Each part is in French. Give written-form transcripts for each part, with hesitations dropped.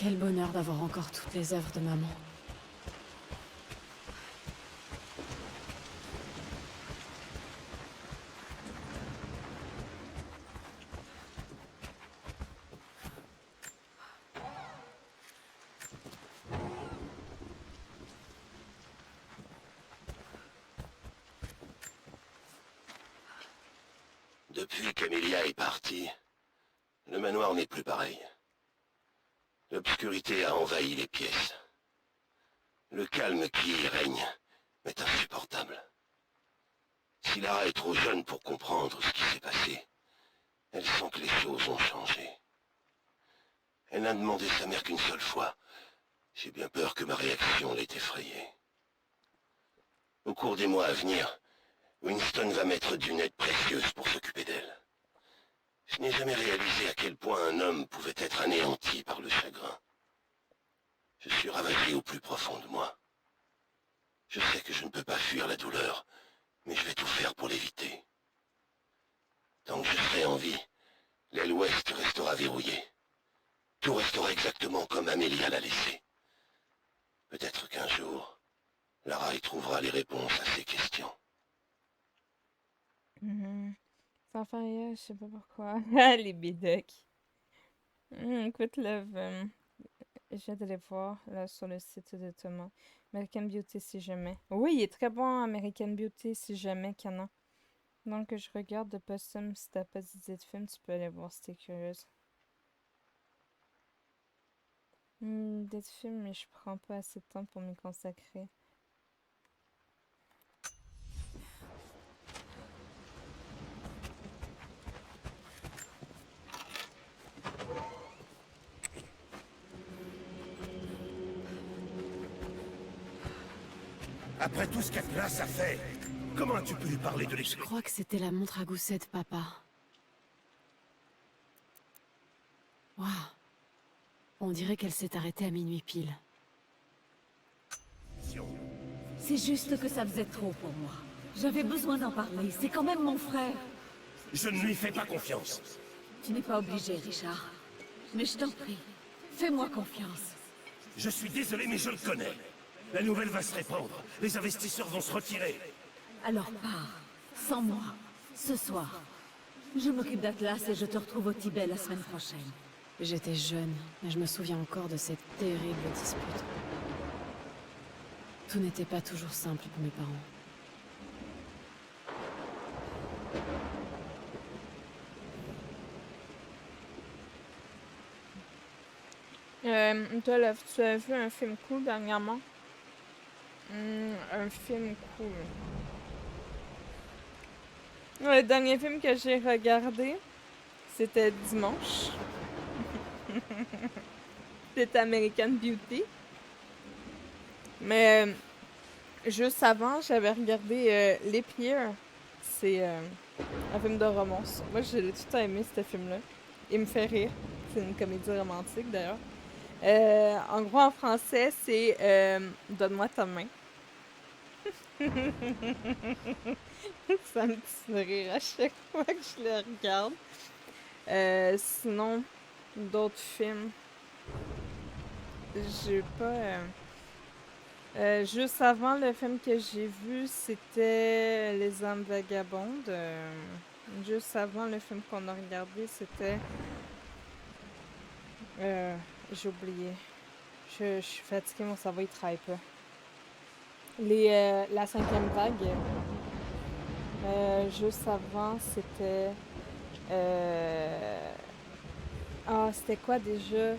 Quel bonheur d'avoir encore toutes les œuvres de maman. Depuis qu'Amelia est partie, le manoir n'est plus pareil. L'obscurité a envahi les pièces. Le calme qui y règne est insupportable. Si Lara est trop jeune pour comprendre ce qui s'est passé, elle sent que les choses ont changé. Elle n'a demandé sa mère qu'une seule fois. J'ai bien peur que ma réaction l'ait effrayée. Au cours des mois à venir, Winston va mettre d'une aide précieuse pour s'occuper d'elle. Je n'ai jamais réalisé à quel point un homme pouvait être anéanti par le chagrin. Je suis ravagé au plus profond de moi. Je sais que je ne peux pas fuir la douleur, mais je vais tout faire pour l'éviter. Tant que je serai en vie, l'aile ouest restera verrouillée. Tout restera exactement comme Amelia l'a laissé. Peut-être qu'un jour, Lara y trouvera les réponses à ses questions. Ça fait rien, je sais pas pourquoi. Les bidocs. Écoute, Love, j'ai d'aller voir là, sur le site de Thomas. American Beauty, si jamais. Oui, il est très bon, American Beauty, si jamais qu'il y en a. Donc, je regarde de Possum. Si t'as pas d'idée de film, tu peux aller voir si t'es curieuse. Idée de film, mais je prends pas assez de temps pour m'y consacrer. Après tout ce qu'Atlas a fait, comment as-tu pu lui parler de Je l'esprit? crois que c'était la montre à gousset de papa. Waouh. On dirait qu'elle s'est arrêtée à minuit pile. C'est juste que ça faisait trop pour moi. J'avais besoin d'en parler, c'est quand même mon frère. Je ne lui fais pas confiance. Tu n'es pas obligé, Richard. Mais je t'en prie, fais-moi confiance. Je suis désolé, mais je le connais. La nouvelle va se répandre. Les investisseurs vont se retirer. Alors pars, sans moi, ce soir. Je m'occupe d'Atlas et je te retrouve au Tibet la semaine prochaine. J'étais jeune, mais je me souviens encore de cette terrible dispute. Tout n'était pas toujours simple pour mes parents. Toi, Love, tu as vu un film cool dernièrement? Un film cool. Le dernier film que j'ai regardé, c'était dimanche. C'était American Beauty. Mais juste avant, j'avais regardé Les Pierres. C'est un film de romance. Moi, j'ai tout le temps aimé ce film-là. Il me fait rire. C'est une comédie romantique, d'ailleurs. En gros, en français, c'est Donne-moi ta main. Ça me tue de rire à chaque fois que je le regarde. Sinon, d'autres films. J'ai pas. Juste avant, le film que j'ai vu, c'était Les âmes vagabondes. Juste avant, le film qu'on a regardé, c'était. J'ai oublié. Je suis fatiguée, mon cerveau il travaille pas. La cinquième vague. Juste avant, c'était. Ah, c'était quoi déjà?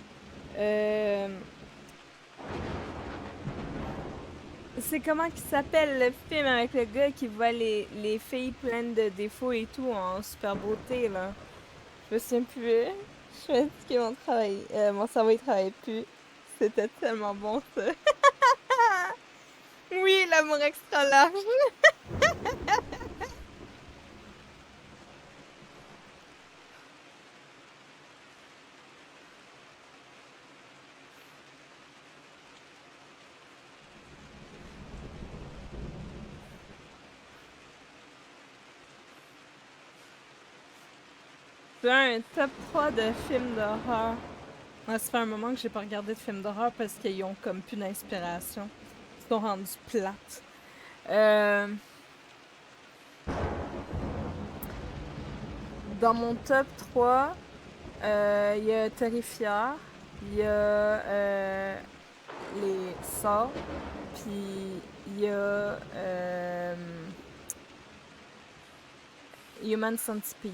C'est comment qu'il s'appelle le film avec le gars qui voit les filles pleines de défauts et tout en super beauté, là? Je me souviens plus. Je suis fatiguée, mon cerveau il travaille plus. C'était tellement bon, ça. Oui, l'amour extra large. C'est un top 3 de films d'horreur Ouais, ça fait un moment que j'ai pas regardé de film d'horreur parce qu'ils ont comme plus d'inspiration. Ils sont rendus plates. Dans mon top 3, il y a Terrifier, il y a les Saw, puis il y a Human Centipede.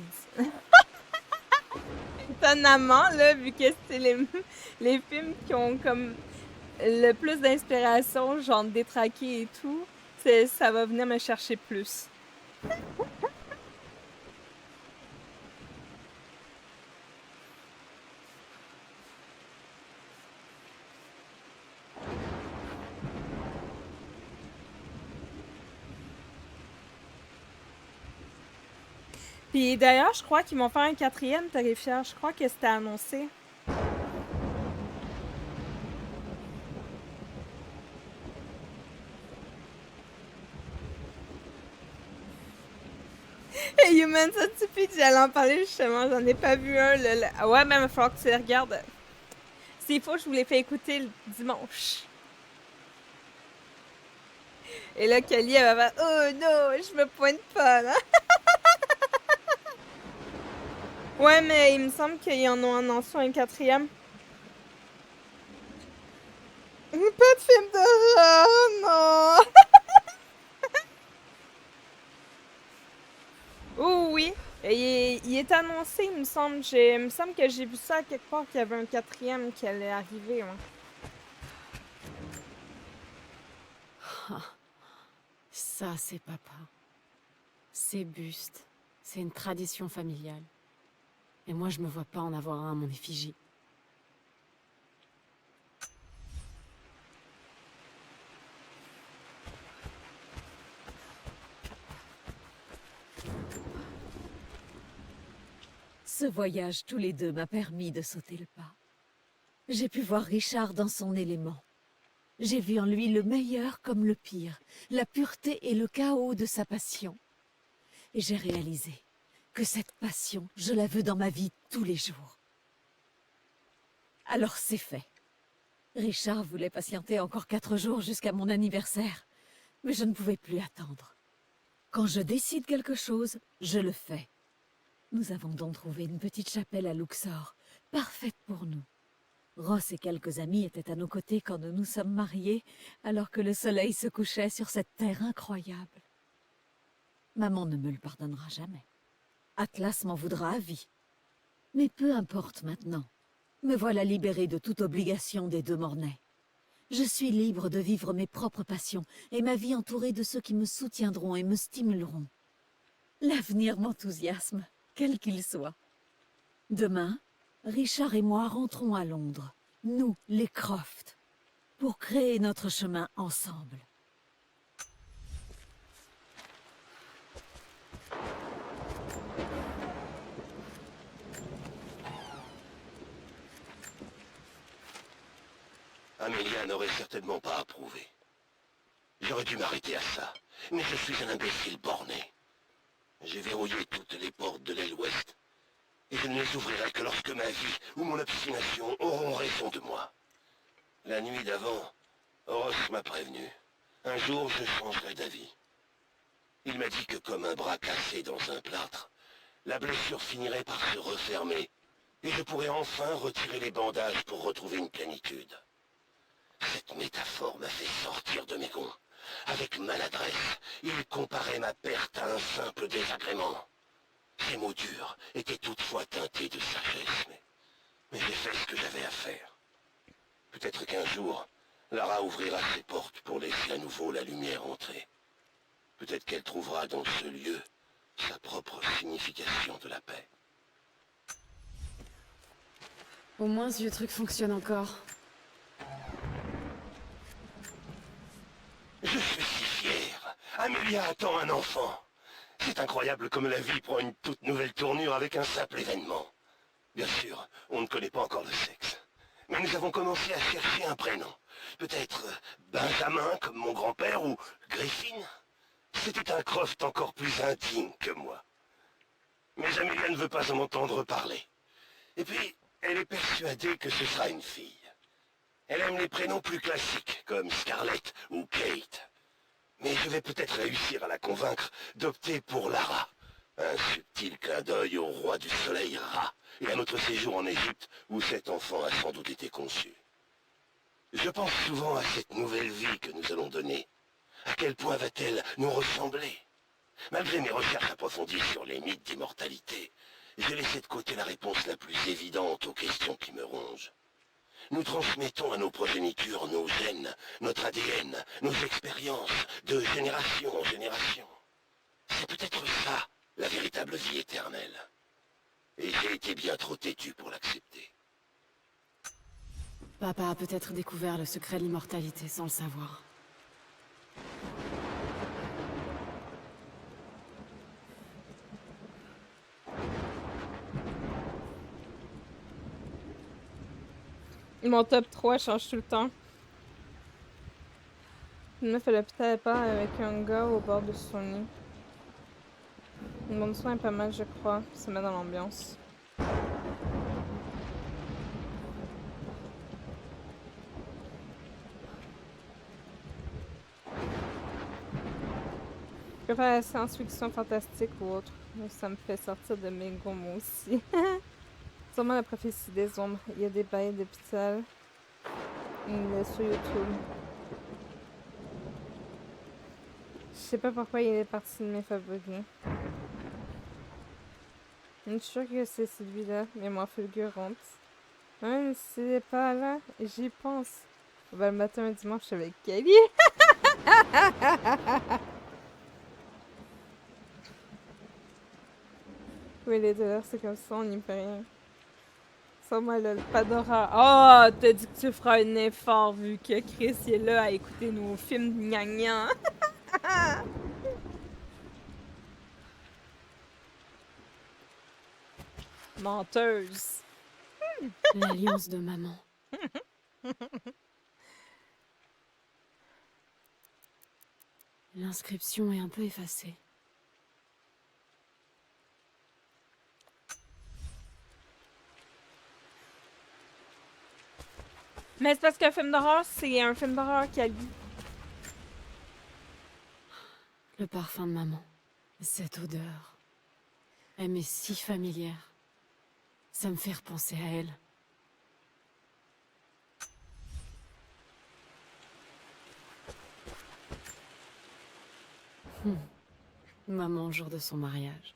Étonnamment, là, vu que c'est les films qui ont comme le plus d'inspiration, genre détraqué et tout, ça va venir me chercher plus. Puis d'ailleurs, je crois qu'ils vont faire un 4e Terrifier. Je crois que c'était annoncé. Human Centipede, j'allais en parler justement. J'en ai pas vu un. Ah ouais, mais il va falloir que tu les regardes. S'il faut, je vous les fais écouter le dimanche. Et là, Kelly, elle va faire « Oh non, je me pointe pas, là! » Ouais, mais il me semble qu'ils en ont annoncé un 4e. Pas de film d'horreur, non! Oh oui, il est annoncé, il me semble. Il me semble que j'ai vu ça quelque part qu'il y avait un 4e qui allait arriver. Ouais. Ça, c'est papa. Ces bustes, c'est une tradition familiale. Et moi, je me vois pas en avoir un à mon effigie. Ce voyage tous les deux m'a permis de sauter le pas. J'ai pu voir Richard dans son élément. J'ai vu en lui le meilleur comme le pire, la pureté et le chaos de sa passion. Et j'ai réalisé que cette passion, je la veux dans ma vie tous les jours. Alors c'est fait. Richard voulait patienter encore 4 jours jusqu'à mon anniversaire, mais je ne pouvais plus attendre. Quand je décide quelque chose, je le fais. Nous avons donc trouvé une petite chapelle à Luxor, parfaite pour nous. Ross et quelques amis étaient à nos côtés quand nous nous sommes mariés, alors que le soleil se couchait sur cette terre incroyable. Maman ne me le pardonnera jamais. Atlas m'en voudra à vie. Mais peu importe maintenant. Me voilà libérée de toute obligation des deux Mornay. Je suis libre de vivre mes propres passions et ma vie entourée de ceux qui me soutiendront et me stimuleront. L'avenir m'enthousiasme, quel qu'il soit. Demain, Richard et moi rentrons à Londres, nous, les Croft, pour créer notre chemin ensemble. Amelia n'aurait certainement pas approuvé. J'aurais dû m'arrêter à ça, mais je suis un imbécile borné. J'ai verrouillé toutes les portes de l'aile ouest, et je ne les ouvrirai que lorsque ma vie ou mon obstination auront raison de moi. La nuit d'avant, Ross m'a prévenu. Un jour, je changerai d'avis. Il m'a dit que comme un bras cassé dans un plâtre, la blessure finirait par se refermer, et je pourrais enfin retirer les bandages pour retrouver une plénitude. Cette métaphore m'a fait sortir de mes gonds. Avec maladresse, il comparait ma perte à un simple désagrément. Ces mots durs étaient toutefois teintés de sagesse, mais j'ai fait ce que j'avais à faire. Peut-être qu'un jour, Lara ouvrira ses portes pour laisser à nouveau la lumière entrer. Peut-être qu'elle trouvera dans ce lieu sa propre signification de la paix. Au moins, ce vieux truc fonctionne encore. Je suis si fier. Amelia attend un enfant. C'est incroyable comme la vie prend une toute nouvelle tournure avec un simple événement. Bien sûr, on ne connaît pas encore le sexe. Mais nous avons commencé à chercher un prénom. Peut-être Benjamin, comme mon grand-père, ou Griffin. C'était un Croft encore plus indigne que moi. Mais Amelia ne veut pas en entendre parler. Et puis, Elle est persuadée que ce sera une fille. Elle aime les prénoms plus classiques, comme Scarlett ou Kate. Mais je vais peut-être réussir à la convaincre d'opter pour Lara. Un subtil clin d'œil au roi du soleil Ra, et à notre séjour en Égypte, où cet enfant a sans doute été conçu. Je pense souvent à cette nouvelle vie que nous allons donner. À quel point va-t-elle nous ressembler? Malgré mes recherches approfondies sur les mythes d'immortalité, j'ai laissé de côté la réponse la plus évidente aux questions qui me rongent. Nous transmettons à nos progénitures nos gènes, notre ADN, nos expériences, de génération en génération. C'est peut-être ça, la véritable vie éternelle. Et j'ai été bien trop têtu pour l'accepter. Papa a peut-être découvert le secret de l'immortalité sans le savoir. Mon top 3 change tout le temps. Une meuf à l'hôpital, elle part avec un gars au bord de son lit. Une bonne soin est pas mal, je crois. Ça met dans l'ambiance. Je préfère la science-fiction fantastique ou autre. Mais ça me fait sortir de mes goûts, moi aussi. Sûrement la prophétie des ombres. Il y a des bails d'hôpital. Il est sur YouTube. Je sais pas pourquoi il est parti de mes favoris. Je suis sûre que c'est celui-là, mais moins fulgurante. Même s'il est pas là, j'y pense. On va le matin un dimanche avec Kelly. Oui, les dollars, c'est comme ça, on n'y peut rien. Sans moi, le Padora. Oh, t'as dit que tu feras un effort vu que Chris est là à écouter nos films de gna-gna. Menteuse. L'alliance de maman. L'inscription est un peu effacée. Mais c'est parce qu'un film d'horreur, c'est un film d'horreur qui a lu. Le parfum de maman. Cette odeur. Elle m'est si familière. Ça me fait repenser à elle. Maman, au jour de son mariage.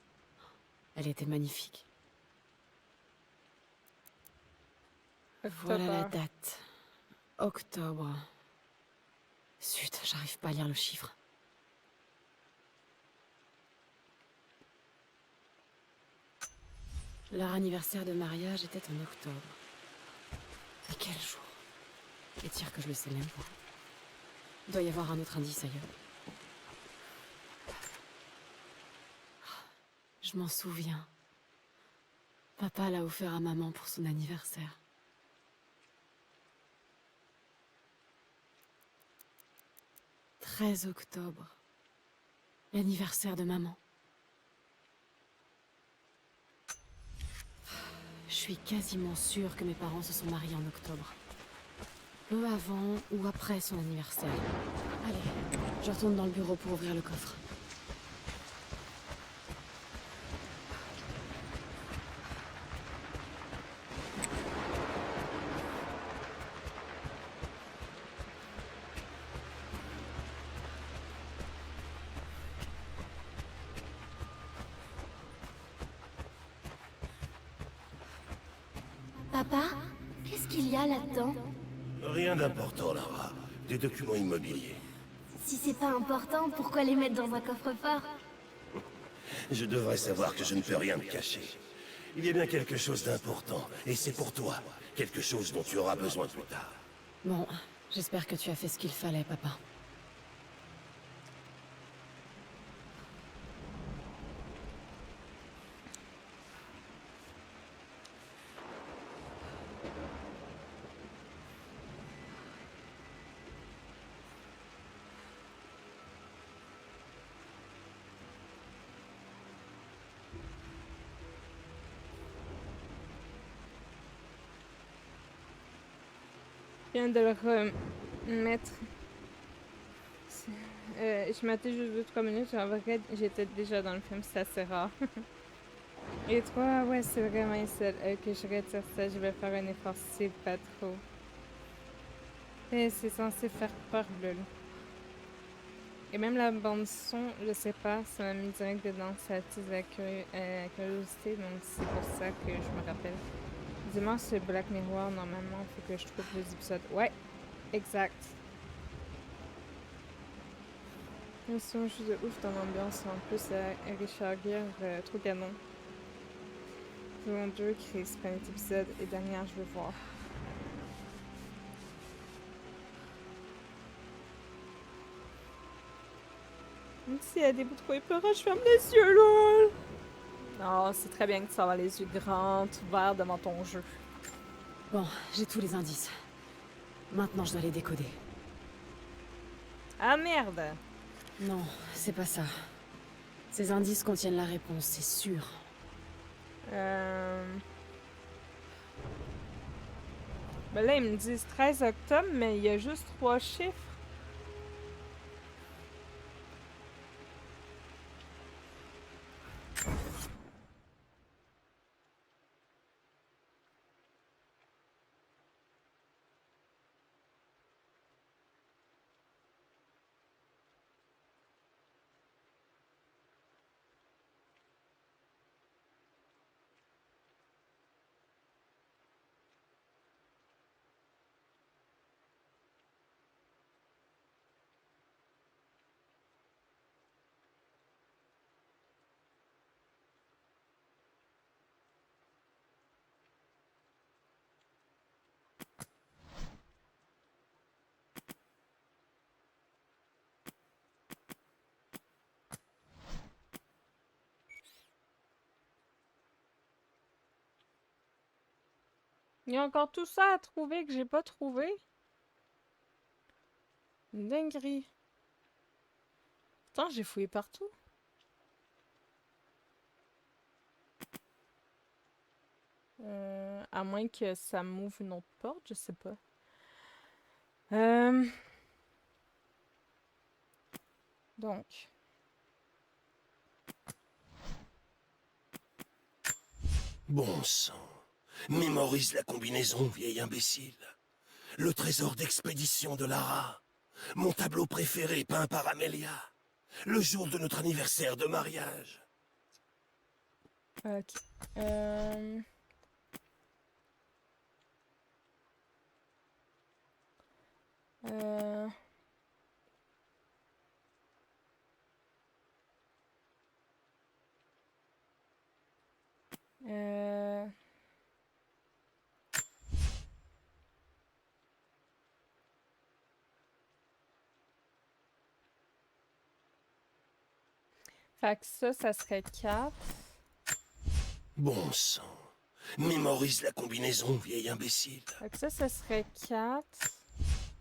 Elle était magnifique. Voilà la date. Octobre. Zut, j'arrive pas à lire le chiffre. Leur anniversaire de mariage était en octobre. Mais quel jour? Et dire que je le sais même pas. Il doit y avoir un autre indice ailleurs. Je m'en souviens. Papa l'a offert à maman pour son anniversaire. « 13 octobre. L'anniversaire de maman. Je suis quasiment sûre que mes parents se sont mariés en octobre. Peu avant ou après son anniversaire. Allez, je retourne dans le bureau pour ouvrir le coffre. Papa, qu'est-ce qu'il y a là-dedans? Rien d'important, Lara. Des documents immobiliers. Si c'est pas important, pourquoi les mettre dans un coffre-fort? Je devrais savoir que je ne peux rien me cacher. Il y a bien quelque chose d'important, et c'est pour toi. Quelque chose dont tu auras besoin plus tard. Bon, j'espère que tu as fait ce qu'il fallait, papa. Je viens de le remettre. Je m'attends juste 2-3 minutes. En vrai, j'étais déjà dans le film, c'est assez rare. Et toi, ouais, c'est vraiment ça que je retire ça. Je vais faire un effort, c'est pas trop. Et c'est censé faire peur, lol. Et même la bande-son, je sais pas, ça m'a mis direct dedans. Ça attise la curiosité, donc c'est pour ça que je me rappelle. Dimanche, c'est Black Mirror, normalement, faut que je trouve les épisodes. Ouais, exact. Ils sont juste de ouf dans l'ambiance. En plus, Richard Gere, trop canon. Saison 2, Chris, premier épisode. Et dernière, je veux voir. Même s'il y a des bouts trop épeurants, je ferme les yeux, lol! Non, c'est très bien que tu vas avoir les yeux grands, ouverts devant ton jeu. Bon, j'ai tous les indices. Maintenant, je dois les décoder. Ah merde! Non, c'est pas ça. Ces indices contiennent la réponse, c'est sûr. Ben là, ils me disent 13 octobre, mais il y a juste 3 chiffres. Il y a encore tout ça à trouver que j'ai pas trouvé. Une dinguerie. Putain, j'ai fouillé partout. À moins que ça m'ouvre une autre porte, je sais pas. Donc. Bon sang. Mémorise la combinaison, vieil imbécile. Le trésor d'expédition de Lara. Mon tableau préféré peint par Amelia. Le jour de notre anniversaire de mariage. Ok. Fait que ça serait 4. Bon sang. Mémorise la combinaison, vieil imbécile. Fait que ça serait 4.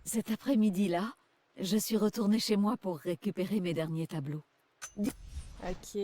Cet après-midi-là, je suis retournée chez moi pour récupérer mes derniers tableaux. Ok.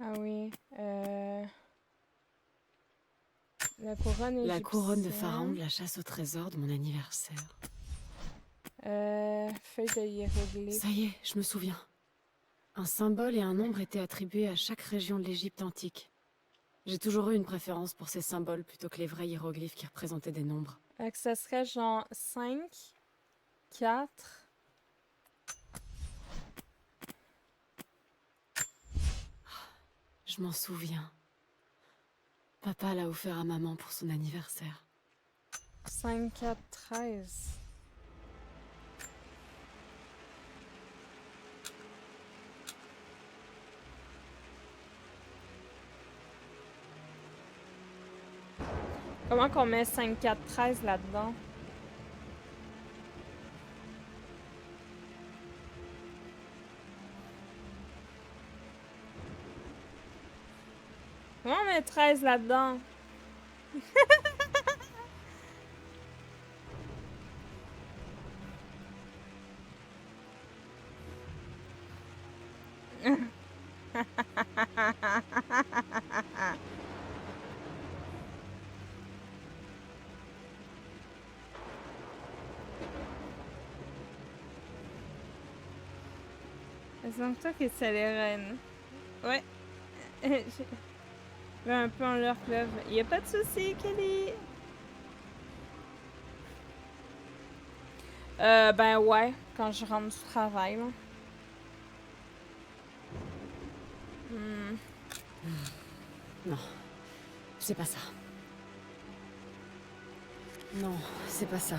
Ah oui. La couronne égyptienne. La couronne de Pharaon de la chasse au trésor de mon anniversaire. Feuille de hiéroglyphe. Ça y est, je me souviens. Un symbole et un nombre étaient attribués à chaque région de l'Égypte antique. J'ai toujours eu une préférence pour ces symboles plutôt que les vrais hiéroglyphes qui représentaient des nombres. Fait que ça serait genre 5, 4. Je m'en souviens. Papa l'a offert à maman pour son anniversaire. 5, 4, 13. Comment qu'on met 5, 4, 13 là-dedans? un 13 là-dedans? C'est donc toi qui c'est les reines. Ouais. Je vais un peu en leur club. Y a pas de souci, Kelly. Ben ouais, quand je rentre du travail, là. Hmm. Non, c'est pas ça. Non, c'est pas ça.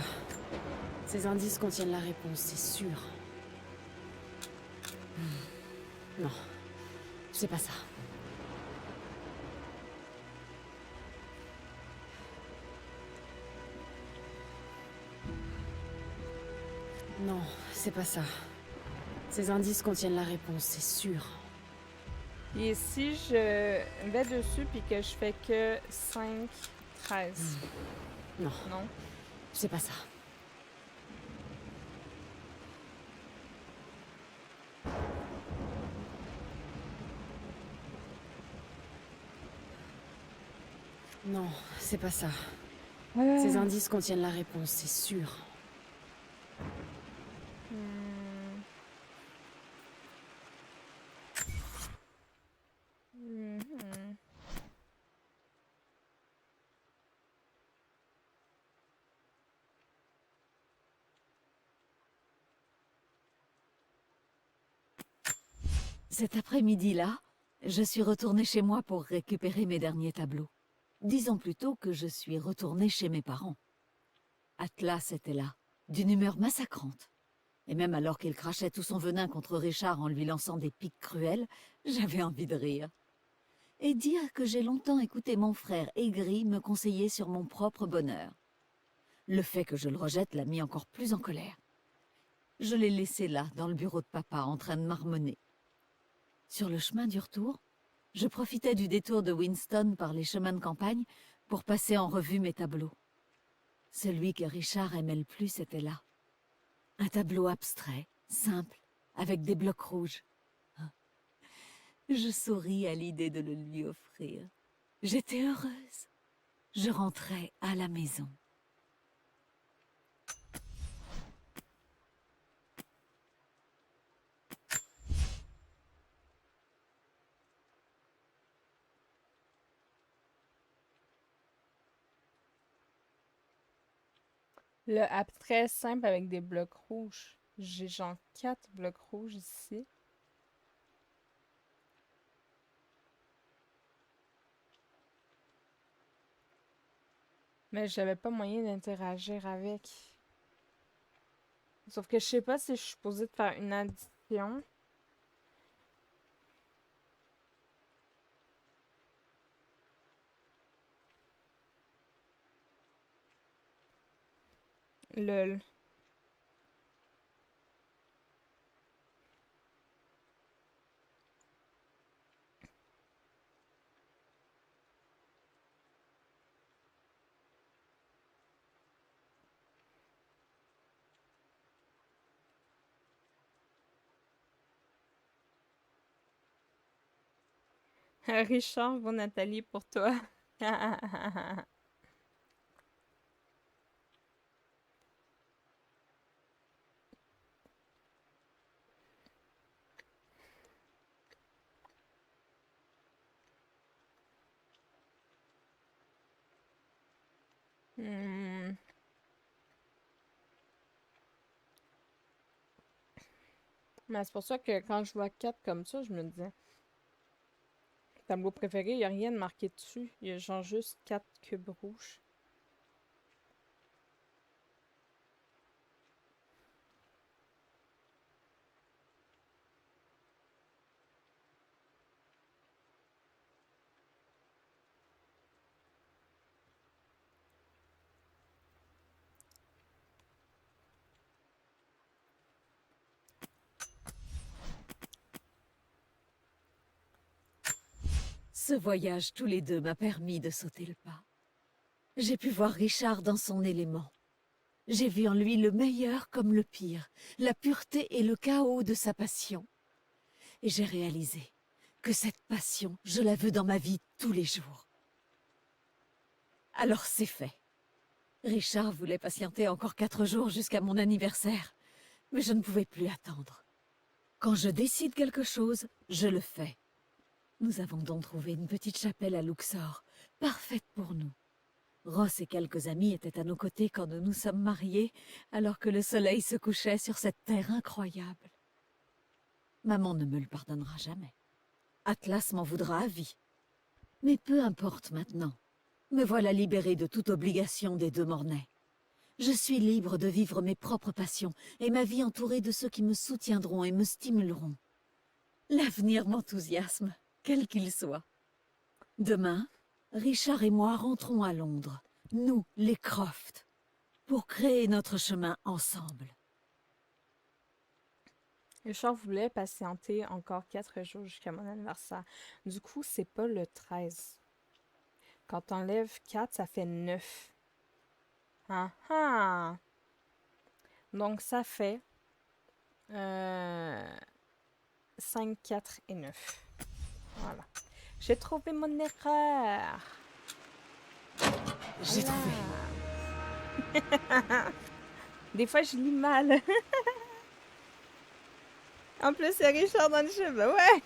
Ces indices contiennent la réponse, c'est sûr. Non, c'est pas ça. Non, c'est pas ça. Ces indices contiennent la réponse, c'est sûr. Et si je vais dessus puis que je fais que 5, 13? Non, Non? c'est pas ça. Non, c'est pas ça. Ces indices contiennent la réponse, c'est sûr. Hmm. Mhm. Cet après-midi-là, je suis retournée chez moi pour récupérer mes derniers tableaux. Disons plutôt que je suis retournée chez mes parents. Atlas était là, d'une humeur massacrante. Et même alors qu'il crachait tout son venin contre Richard en lui lançant des piques cruelles, j'avais envie de rire. Et dire que j'ai longtemps écouté mon frère aigri me conseiller sur mon propre bonheur. Le fait que je le rejette l'a mis encore plus en colère. Je l'ai laissé là, dans le bureau de papa, en train de marmonner. Sur le chemin du retour, je profitais du détour de Winston par les chemins de campagne pour passer en revue mes tableaux. Celui que Richard aimait le plus était là. Un tableau abstrait, simple, avec des blocs rouges. Je souris à l'idée de le lui offrir. J'étais heureuse. Je rentrais à la maison. Le abstrait simple avec des blocs rouges. J'ai genre 4 blocs rouges ici. Mais j'avais pas moyen d'interagir avec. Sauf que je sais pas si je suis supposée de faire une addition. Lol. Richard, bon Nathalie pour toi. Hmm. Mais c'est pour ça que quand je vois 4 comme ça, je me dis, tableau préféré, il n'y a rien de marqué dessus. Il y a genre juste 4 cubes rouges. Ce voyage tous les deux m'a permis de sauter le pas. J'ai pu voir Richard dans son élément. J'ai vu en lui le meilleur comme le pire, la pureté et le chaos de sa passion. Et j'ai réalisé que cette passion, je la veux dans ma vie tous les jours. Alors c'est fait. Richard voulait patienter encore 4 jours jusqu'à mon anniversaire, mais je ne pouvais plus attendre. Quand je décide quelque chose, je le fais. Nous avons donc trouvé une petite chapelle à Luxor, parfaite pour nous. Ross et quelques amis étaient à nos côtés quand nous nous sommes mariés, alors que le soleil se couchait sur cette terre incroyable. Maman ne me le pardonnera jamais. Atlas m'en voudra à vie. Mais peu importe maintenant. Me voilà libérée de toute obligation des deux Mornay. Je suis libre de vivre mes propres passions et ma vie entourée de ceux qui me soutiendront et me stimuleront. L'avenir m'enthousiasme, quel qu'il soit. Demain, Richard et moi rentrons à Londres, nous, les Croft, pour créer notre chemin ensemble. Richard voulait patienter encore 4 jours jusqu'à mon anniversaire. Du coup, c'est pas le 13. Quand t'enlèves 4, ça fait 9. Ah ah! Donc, ça fait 5, 4 et 9. Voilà. J'ai trouvé mon erreur. J'ai trouvé. Des fois, je lis mal. En plus, il y a Richard dans le jeu. Ben ouais!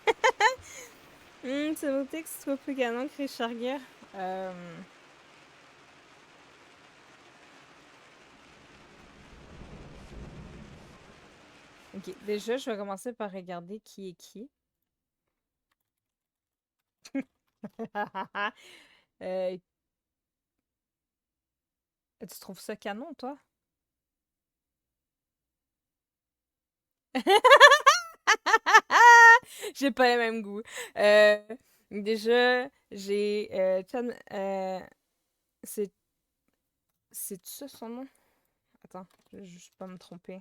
C'est noté que ce soit plus gagnant que Richard Gere. Ok, déjà, je vais commencer par regarder qui est qui. Euh, Tu trouves ça canon, toi? J'ai pas les mêmes goûts. Déjà, j'ai c'est ça son nom? Attends, je vais juste pas me tromper.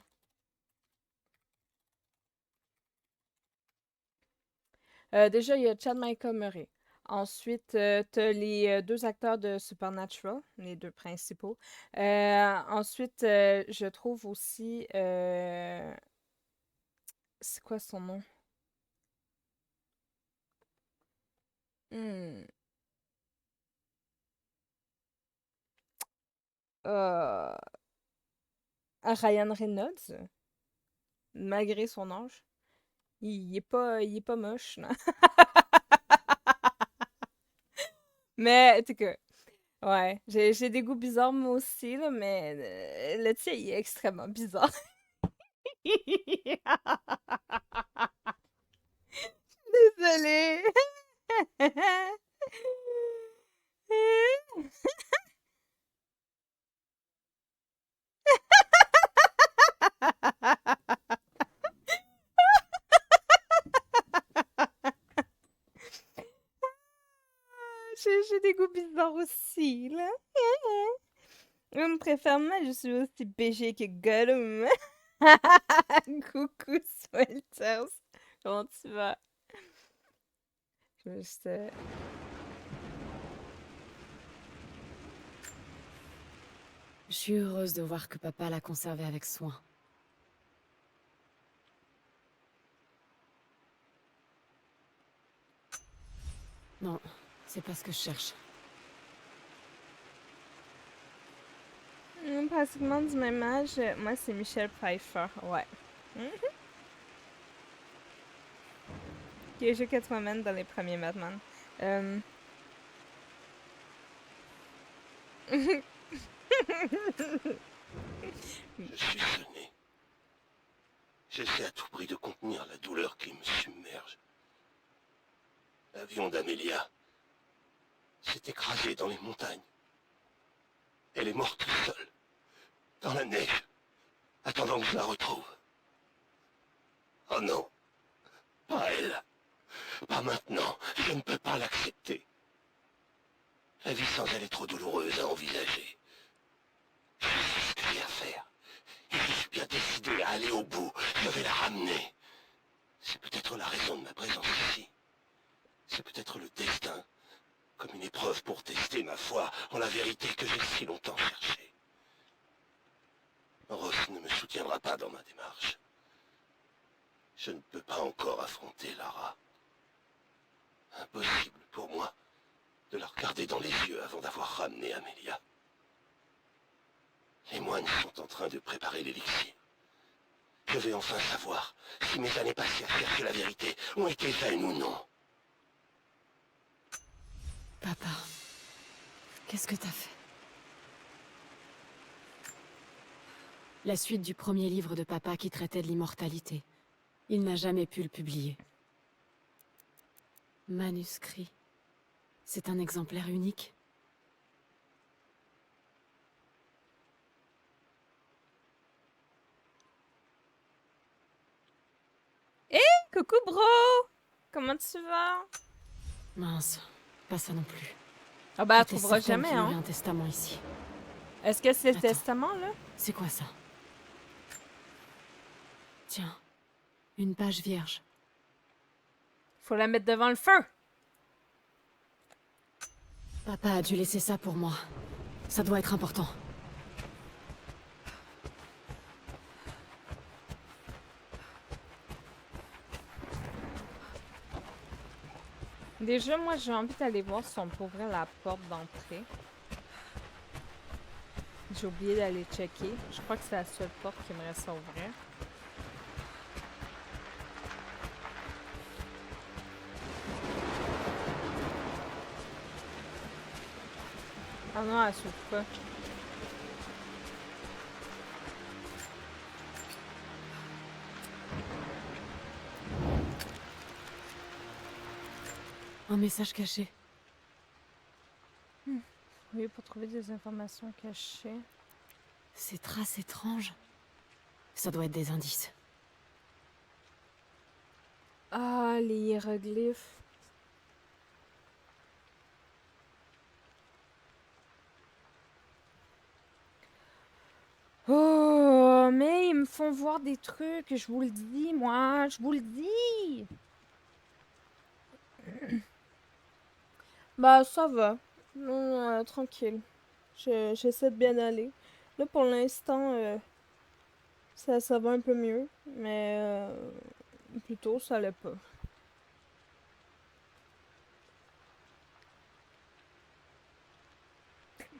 Déjà, il y a Chad Michael Murray. Ensuite, t'as les 2 acteurs de Supernatural, les 2 principaux. Ensuite, je trouve aussi... c'est quoi son nom? Hmm. Ryan Reynolds, malgré son âge. Il est pas moche, non? Mais, en tout cas, ouais, j'ai des goûts bizarres moi aussi, là, mais le tien, il est extrêmement bizarre. Désolée. J'ai des goûts bizarres aussi, là. Je me préfère, moi, je suis aussi BG que Gollum. Coucou, Swelters. Comment tu vas? Je vais juste... Je suis heureuse de voir que papa l'a conservé avec soin. Non, c'est pas ce que je cherche. Pratiquement du même âge. Moi, c'est Michelle Pfeiffer. Ouais. Qui a joué Catwoman dans les premiers Batman. Je suis sonné. J'essaie à tout prix de contenir la douleur qui me submerge. L'avion d'Amelia s'est écrasé dans les montagnes. Elle est morte toute seule, dans la neige, attendant que je la retrouve. Oh non, pas elle. Pas maintenant, je ne peux pas l'accepter. La vie sans elle est trop douloureuse à envisager. Je sais ce que j'ai à faire. Et je suis bien décidé à aller au bout. Je vais la ramener. C'est peut-être la raison de ma présence ici. Si C'est peut-être le destin, comme une épreuve pour tester ma foi en la vérité que j'ai si longtemps cherchée. Ross ne me soutiendra pas dans ma démarche. Je ne peux pas encore affronter Lara. Impossible pour moi de la regarder dans les yeux avant d'avoir ramené Amelia. Les moines sont en train de préparer l'élixir. Je vais enfin savoir si mes années passées à chercher la vérité ont été vaines ou non. Papa, qu'est-ce que t'as fait? La suite du premier livre de papa qui traitait de l'immortalité. Il n'a jamais pu le publier. Manuscrit. C'est un exemplaire unique. Coucou, bro! Comment tu vas? Mince, pas ça non plus. Ah bah, elle J'étais trouvera certaine jamais, qu'il y aurait hein? un testament ici. Est-ce que c'est le Attends. testament, là? C'est quoi ça? Tiens, une page vierge. Faut la mettre devant le feu! Papa a dû laisser ça pour moi. Ça doit être important. Déjà, moi, j'ai envie d'aller voir si on peut ouvrir la porte d'entrée. J'ai oublié d'aller checker. Je crois que c'est la seule porte qui me reste à ouvrir. Ah non, elle s'ouvre pas. Un message caché. Oui, pour trouver des informations cachées. Ces traces étranges. Ça doit être des indices. Ah, les hiéroglyphes. Oh, mais ils me font voir des trucs, je vous le dis, moi, je vous le dis. Bah, ça va. Non, tranquille. J'essaie de bien aller. Là, pour l'instant, ça va un peu mieux, mais plus tôt, ça allait pas.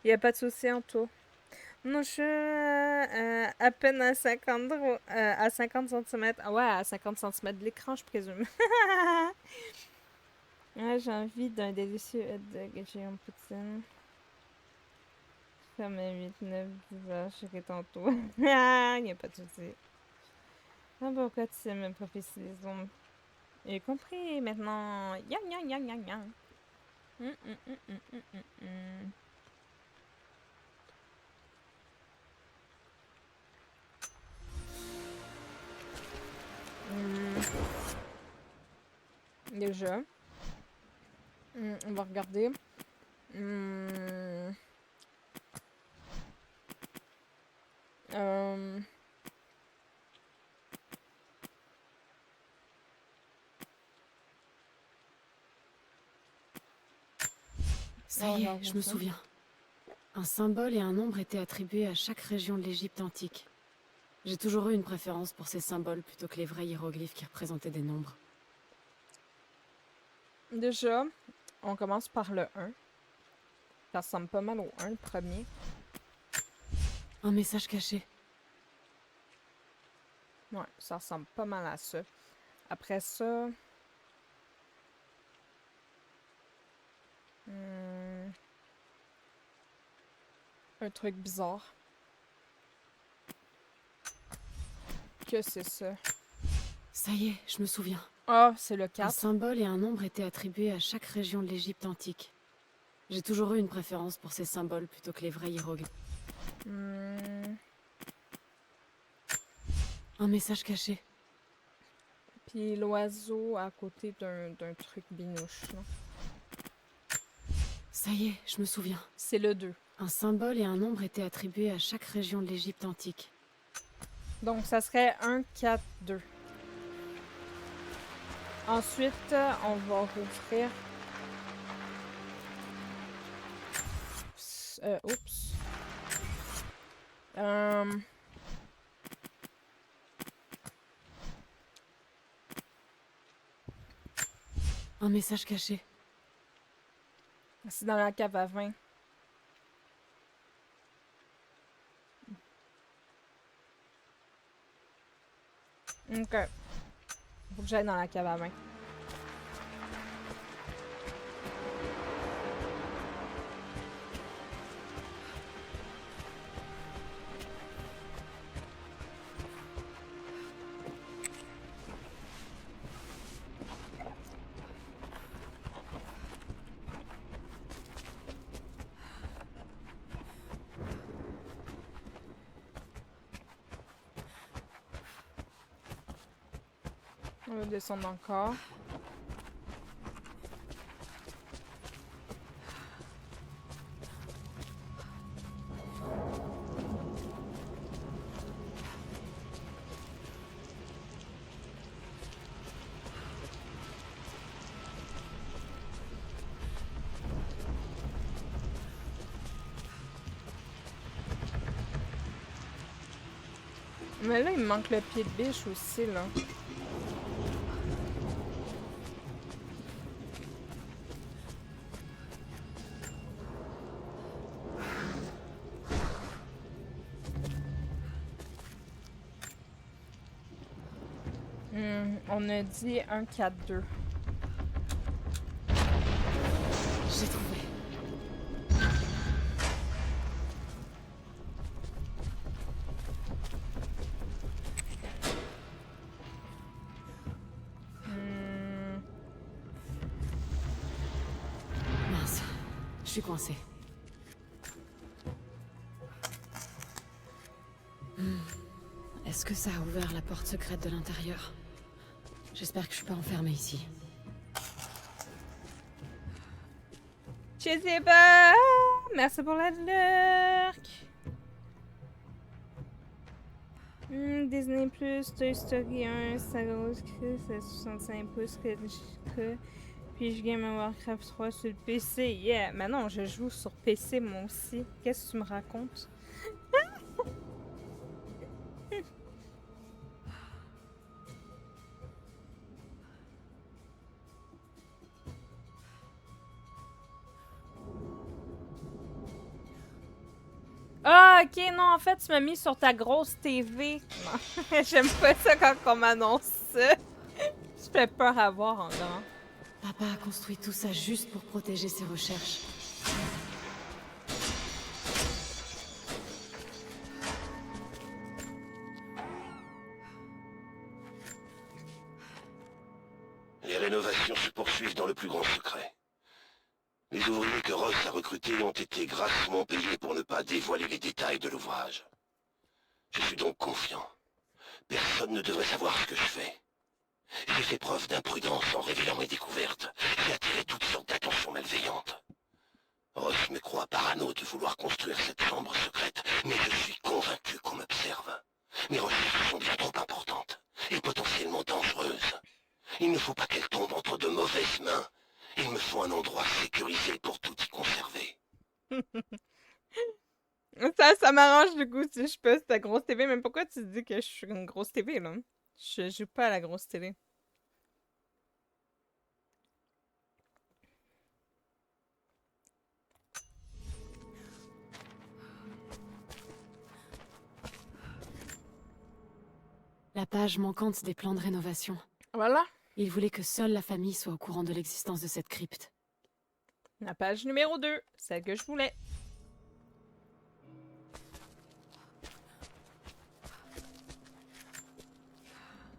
Y a pas de souci en tout. Non, je suis à peine à 50 cm. Ah ouais, à 50 cm de l'écran, je présume. Ouais, j'ai envie d'un délicieux hot dog géant poutine. Comme 8, 9, 10 heures, je serai tantôt. Ah, y a pas de souci. Ah, pourquoi tu sais me prophétiser les hommes? J'ai compris maintenant. Yang, yang, yang, yang, yang. Hum. Déjà. On va regarder. Ça y est, je me souviens. Un symbole et un nombre étaient attribués à chaque région de l'Égypte antique. J'ai toujours eu une préférence pour ces symboles plutôt que les vrais hiéroglyphes qui représentaient des nombres. Déjà, on commence par le 1. Ça ressemble pas mal au 1, le premier. Un message caché. Ouais, ça ressemble pas mal à ça. Après ça... un truc bizarre. Que c'est ça? Ça y est, je me souviens. Ah, c'est le Un 4. symbole et un nombre étaient attribués à chaque région de l'Égypte antique. J'ai toujours eu une préférence pour ces symboles plutôt que les vrais hiéroglyphes. Un message caché. Puis l'oiseau à côté d'un truc binouche. Là. Ça y est, je me souviens. C'est le 2. Un symbole et un nombre étaient attribués à chaque région de l'Égypte antique. Donc, ça serait 1, 4, 2. Ensuite, on va rouvrir Oups. Un message caché. C'est dans la cave à vin. Ok. Faut que j'aille dans la cave à vin. On va descendre encore. Mais là, il me manque le pied de biche aussi, là. On a dit 1, 4, 2. J'ai trouvé. Mince, je suis coincée. Est-ce que ça a ouvert la porte secrète de l'intérieur? J'espère que je suis pas enfermée ici. Je sais pas! Merci pour la lurk! Disney+, Toy Story 1, Star Wars, c'est 65 pouces puis je game à Warcraft 3 sur le PC. Yeah! Mais non, je joue sur PC moi aussi. Qu'est-ce que tu me racontes? Ah, ok, non, en fait, tu m'as mis sur ta grosse TV. Non, j'aime pas ça quand on m'annonce ça. Je fais peur à voir en grand. Papa a construit tout ça juste pour protéger ses recherches. Les rénovations se poursuivent dans le plus grand secret. Les ouvriers que Ross a recrutés ont été grassement payés pour ne pas dévoiler les détails de l'ouvrage. Je suis donc confiant. Personne ne devrait savoir ce que je fais. J'ai fait preuve d'imprudence en révélant mes découvertes. J'ai attiré toutes sortes d'attentions malveillantes. Ross me croit parano de vouloir construire cette chambre secrète, mais je suis convaincu qu'on m'observe. Mes recherches sont bien trop importantes et potentiellement dangereuses. Il ne faut pas qu'elles tombent entre de mauvaises mains. Il me faut un endroit sécurisé pour tout y conserver. Ça m'arrange du coup si je pose ta grosse TV. Mais pourquoi tu dis que je suis une grosse TV là? Je joue pas à la grosse télé. La page manquante des plans de rénovation. Voilà. Il voulait que seule la famille soit au courant de l'existence de cette crypte. La page numéro 2, celle que je voulais.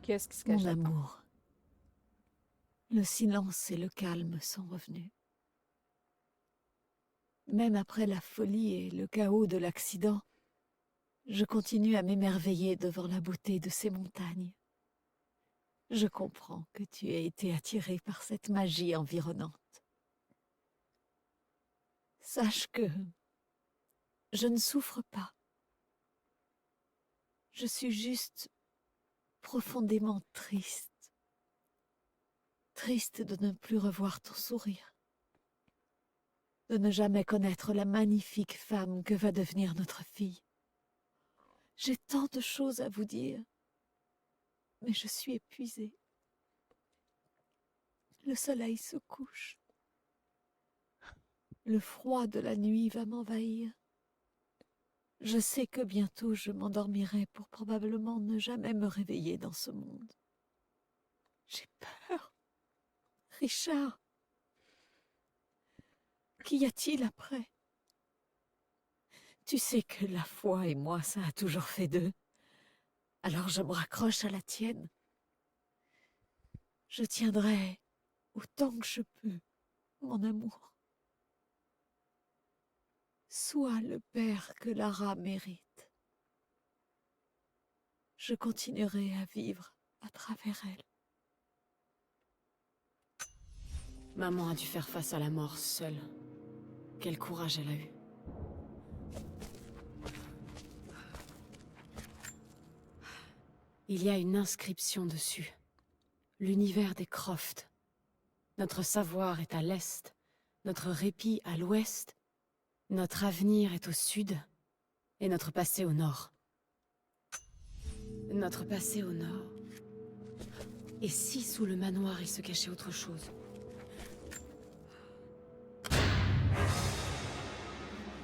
Qu'est-ce qui se cache Mon là-dedans? amour, le silence et le calme sont revenus. Même après la folie et le chaos de l'accident, je continue à m'émerveiller devant la beauté de ces montagnes. Je comprends que tu aies été attiré par cette magie environnante. Sache que je ne souffre pas. Je suis juste profondément triste. Triste de ne plus revoir ton sourire. de ne jamais connaître la magnifique femme que va devenir notre fille. J'ai tant de choses à vous dire, mais je suis épuisée. Le soleil se couche. Le froid de la nuit va m'envahir. Je sais que bientôt je m'endormirai pour probablement ne jamais me réveiller dans ce monde. J'ai peur. Richard, qu'y a-t-il après? Tu sais que la foi et moi, ça a toujours fait deux. Alors je me raccroche à la tienne. Je tiendrai autant que je peux, mon amour. Sois le père que Lara mérite. Je continuerai à vivre à travers elle. Maman a dû faire face à la mort seule. Quel courage elle a eu. Il y a une inscription dessus. L'univers des Croft. Notre savoir est à l'est, notre répit à l'ouest, notre avenir est au sud, et notre passé au nord. Notre passé au nord. Et si sous le manoir il se cachait autre chose?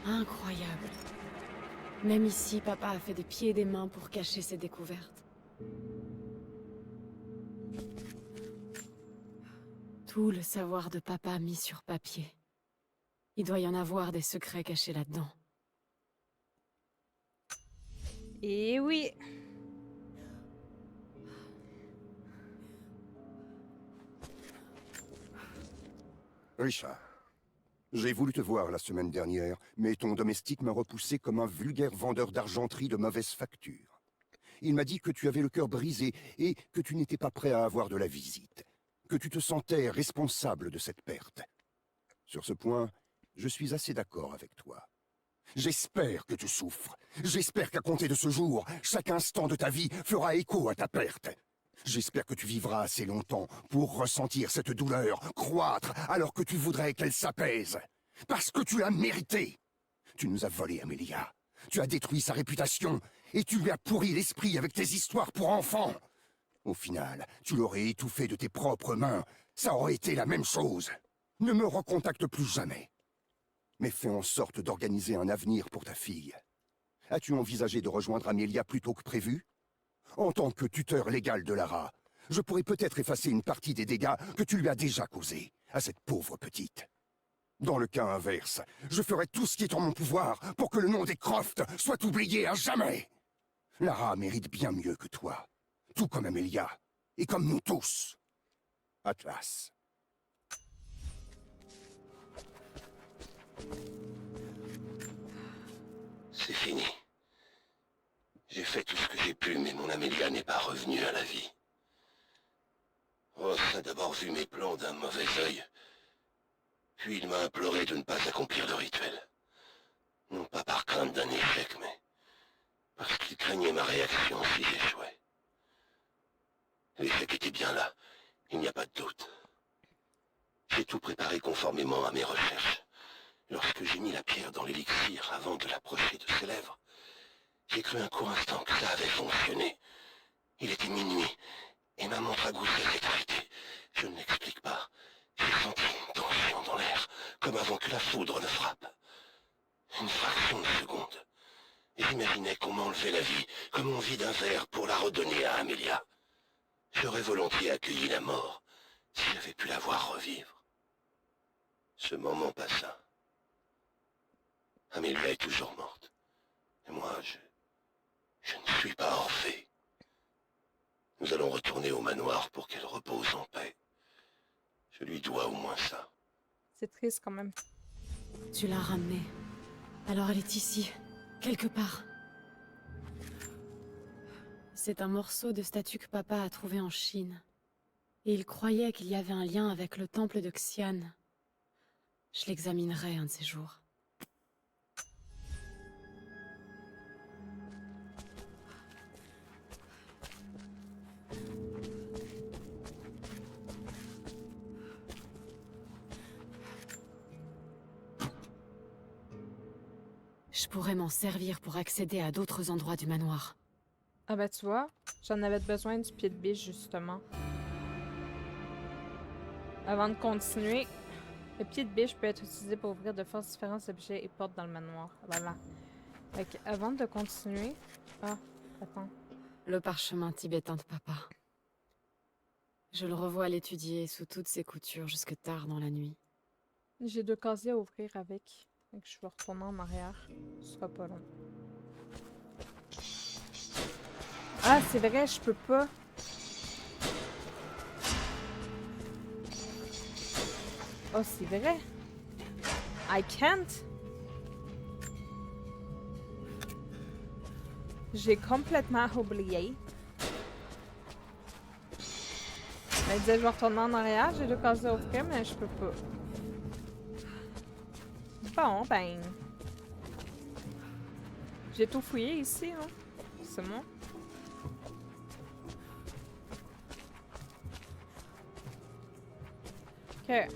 Incroyable. Même ici, papa a fait des pieds et des mains pour cacher ses découvertes. Tout le savoir de papa mis sur papier. Il doit y en avoir des secrets cachés là-dedans. Et oui. Richard, j'ai voulu te voir la semaine dernière, mais ton domestique m'a repoussé comme un vulgaire vendeur d'argenterie de mauvaise facture. Il m'a dit que tu avais le cœur brisé et que tu n'étais pas prêt à avoir de la visite, que tu te sentais responsable de cette perte. Sur ce point, je suis assez d'accord avec toi. J'espère que tu souffres. J'espère qu'à compter de ce jour, chaque instant de ta vie fera écho à ta perte. J'espère que tu vivras assez longtemps pour ressentir cette douleur croître alors que tu voudrais qu'elle s'apaise. Parce que tu l'as méritée. Tu nous as volé Amelia. Tu as détruit sa réputation et tu lui as pourri l'esprit avec tes histoires pour enfants. Au final, tu l'aurais étouffé de tes propres mains. Ça aurait été la même chose. Ne me recontacte plus jamais. Mais fais en sorte d'organiser un avenir pour ta fille. As-tu envisagé de rejoindre Amelia plus tôt que prévu? En tant que tuteur légal de Lara, je pourrais peut-être effacer une partie des dégâts que tu lui as déjà causés à cette pauvre petite. Dans le cas inverse, je ferai tout ce qui est en mon pouvoir pour que le nom des Croft soit oublié à jamais. Lara mérite bien mieux que toi, tout comme Amelia, et comme nous tous. Atlas. C'est fini. J'ai fait tout ce que j'ai pu, mais mon Amélia n'est pas revenue à la vie. Ross a d'abord vu mes plans d'un mauvais œil, puis il m'a imploré de ne pas accomplir le rituel. Non pas par crainte d'un échec, mais parce qu'il craignait ma réaction si j'échouais. L'échec était bien là, il n'y a pas de doute. J'ai tout préparé conformément à mes recherches. Lorsque j'ai mis la pierre dans l'élixir avant de l'approcher de ses lèvres, j'ai cru un court instant que ça avait fonctionné. Il était minuit, et ma montre à gousset s'est arrêtée. Je ne l'explique pas. J'ai senti une tension dans l'air, comme avant que la foudre ne frappe. Une fraction de seconde. Et j'imaginais qu'on m'enlevait la vie, comme on vide un verre pour la redonner à Amelia. J'aurais volontiers accueilli la mort, si j'avais pu la voir revivre. Ce moment passa. Amelia est toujours morte. Et moi, je ne suis pas Orphée. Nous allons retourner au manoir pour qu'elle repose en paix. Je lui dois au moins ça. C'est triste quand même. Tu l'as ramenée. Alors elle est ici, quelque part. C'est un morceau de statue que papa a trouvé en Chine. Et il croyait qu'il y avait un lien avec le temple de Xian. Je l'examinerai un de ces jours. Je pourrais m'en servir pour accéder à d'autres endroits du manoir. Ah ben tu vois, j'en avais besoin du pied de biche justement. Avant de continuer, le pied de biche peut être utilisé pour ouvrir de force différents objets et portes dans le manoir. Voilà. Fait que avant de continuer... Ah, attends. Le parchemin tibétain de papa. Je le revois l'étudier sous toutes ses coutures jusque tard dans la nuit. J'ai 2 casiers à ouvrir avec. Fait que je vais retourner en arrière. Ce sera pas long. Ah, c'est vrai, je peux pas. Oh, c'est vrai. I can't. J'ai complètement oublié. Elle disait, je vais retourner en arrière. J'ai 2 casiers à ouvrir, mais je peux pas. Bon, ben... J'ai tout fouillé ici, hein. C'est bon. Ok.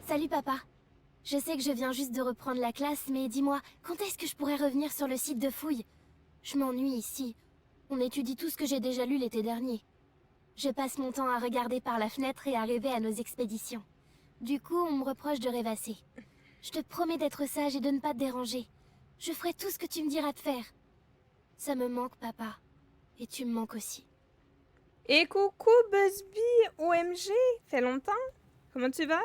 Salut papa. Je sais que je viens juste de reprendre la classe, mais dis-moi, quand est-ce que je pourrais revenir sur le site de fouille? Je m'ennuie ici. On étudie tout ce que j'ai déjà lu l'été dernier. Je passe mon temps à regarder par la fenêtre et à rêver à nos expéditions. Du coup, on me reproche de rêvasser. Je te promets d'être sage et de ne pas te déranger. Je ferai tout ce que tu me diras de faire. Ça me manque, papa. Et tu me manques aussi. Et coucou Busby, OMG, fait longtemps? Comment tu vas?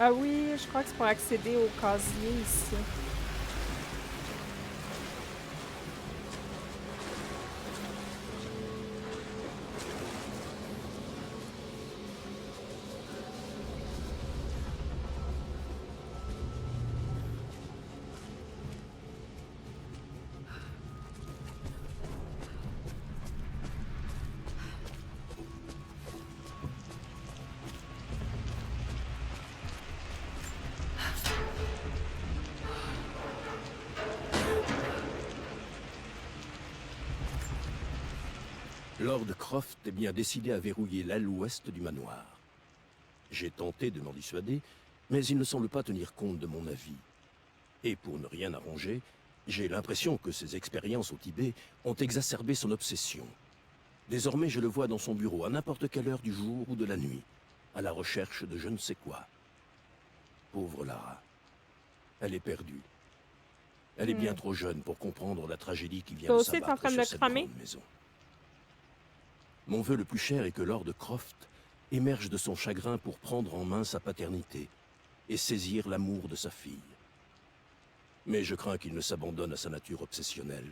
Ah oui, je crois que c'est pour accéder au casier ici. Lord Croft est bien décidé à verrouiller l'aile ouest du manoir. J'ai tenté de l'en dissuader, mais il ne semble pas tenir compte de mon avis. Et pour ne rien arranger, j'ai l'impression que ses expériences au Tibet ont exacerbé son obsession. Désormais, je le vois dans son bureau à n'importe quelle heure du jour ou de la nuit, à la recherche de je ne sais quoi. Pauvre Lara. Elle est perdue. Elle est bien trop jeune pour comprendre la tragédie qui vient Toi de aussi, t'es en s'abattre train de sur le cette cramer? grande maison. Mon vœu le plus cher est que Lord Croft émerge de son chagrin pour prendre en main sa paternité et saisir l'amour de sa fille. Mais je crains qu'il ne s'abandonne à sa nature obsessionnelle,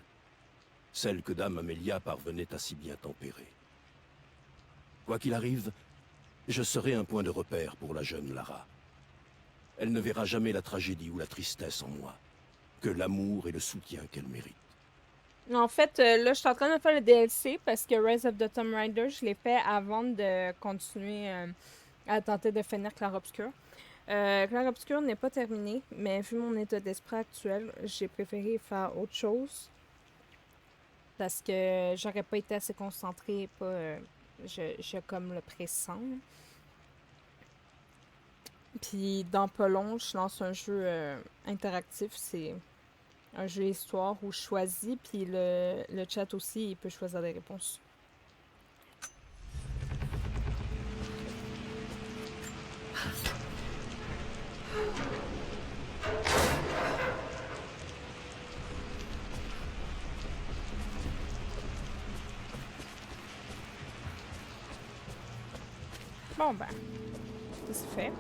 celle que Dame Amelia parvenait à si bien tempérer. Quoi qu'il arrive, je serai un point de repère pour la jeune Lara. Elle ne verra jamais la tragédie ou la tristesse en moi, que l'amour et le soutien qu'elle mérite. En fait, là, je suis en train de faire le DLC parce que Rise of the Tomb Raider, je l'ai fait avant de continuer à tenter de finir Clarobscur. Clair Obscur n'est pas terminé, mais vu mon état d'esprit actuel, j'ai préféré faire autre chose. Parce que j'aurais pas été assez concentrée, pas, je comme le pressens. Puis dans pas long, je lance un jeu interactif, c'est un jeu histoire où je choisis, puis le chat aussi, il peut choisir des réponses. Bon ben, ça c'est fait.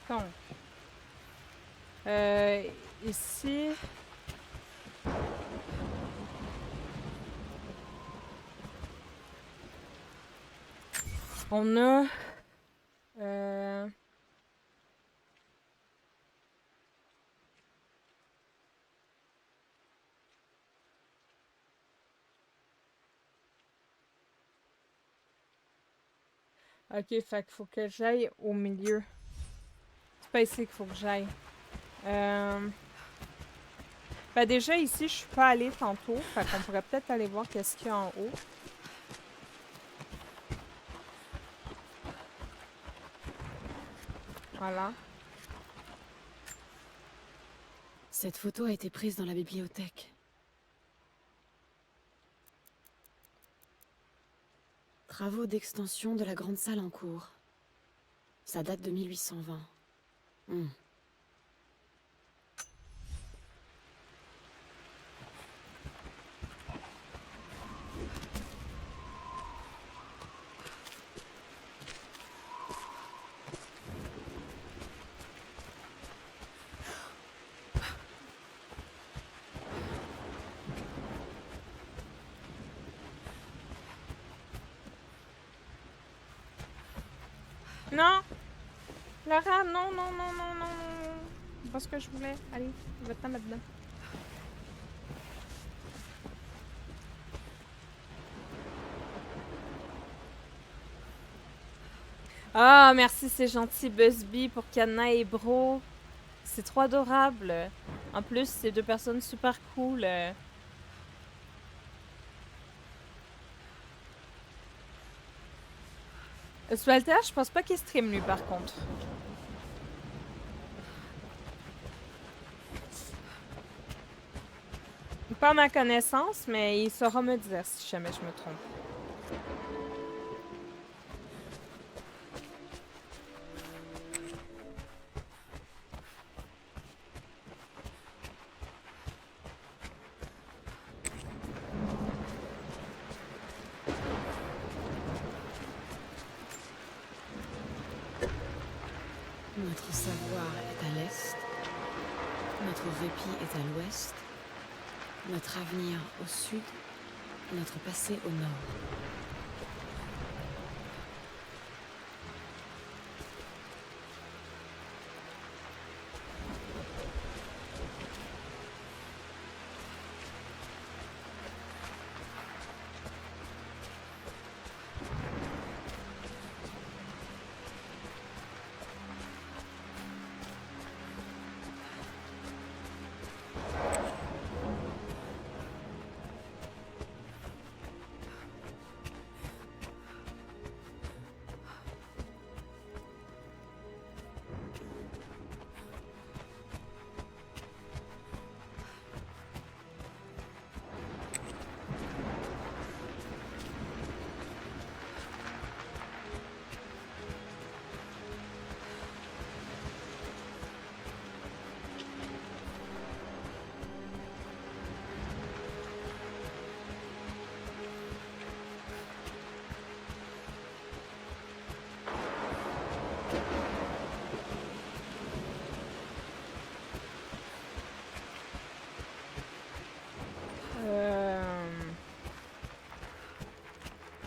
Donc, ici, on a ok, fait qu'il faut que j'aille au milieu. C'est pas ici qu'il faut que j'aille. Ben déjà ici, je suis pas allée tantôt. Fait qu'on pourrait peut-être aller voir qu'est-ce qu'il y a en haut. Voilà. Cette photo a été prise dans la bibliothèque. Travaux d'extension de la grande salle en cours. Ça date de 1820. Non! Laura, non, non, non, non, non. C'est pas ce que je voulais. Allez, va-t'en maintenant. Ah, merci, c'est gentil, Busby, pour Kana et Bro. C'est trop adorable. En plus, c'est deux personnes super cool. Swalter, je pense pas qu'il stream lui par contre. Pas à ma connaissance, mais il saura me dire si jamais je me trompe. Notre savoir est à l'est, notre répit est à l'ouest, notre avenir au sud, notre passé au nord.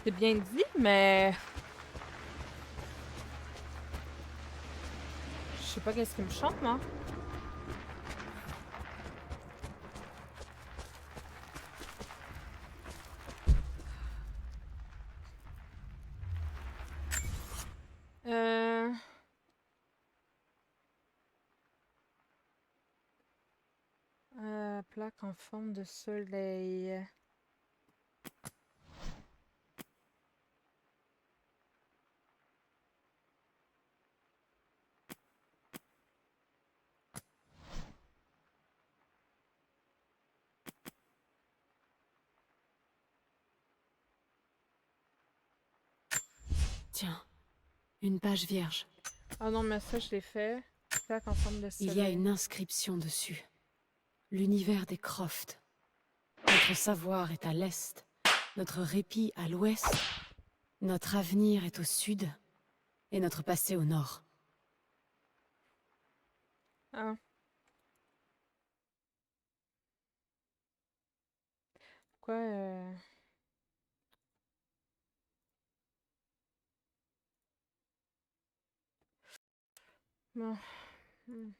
C'est bien dit, mais... Je sais pas qu'est-ce qui me chante, moi. Euh... Plaque en forme de soleil. Tiens, une page vierge. Ah non, mais ça, je l'ai fait. Plaque en forme de soleil. Il y a une inscription dessus. L'univers des Croft. Notre savoir est à l'est, notre répit à l'ouest, notre avenir est au sud, et notre passé au nord. Ah. Quoi, Bon. Hmm.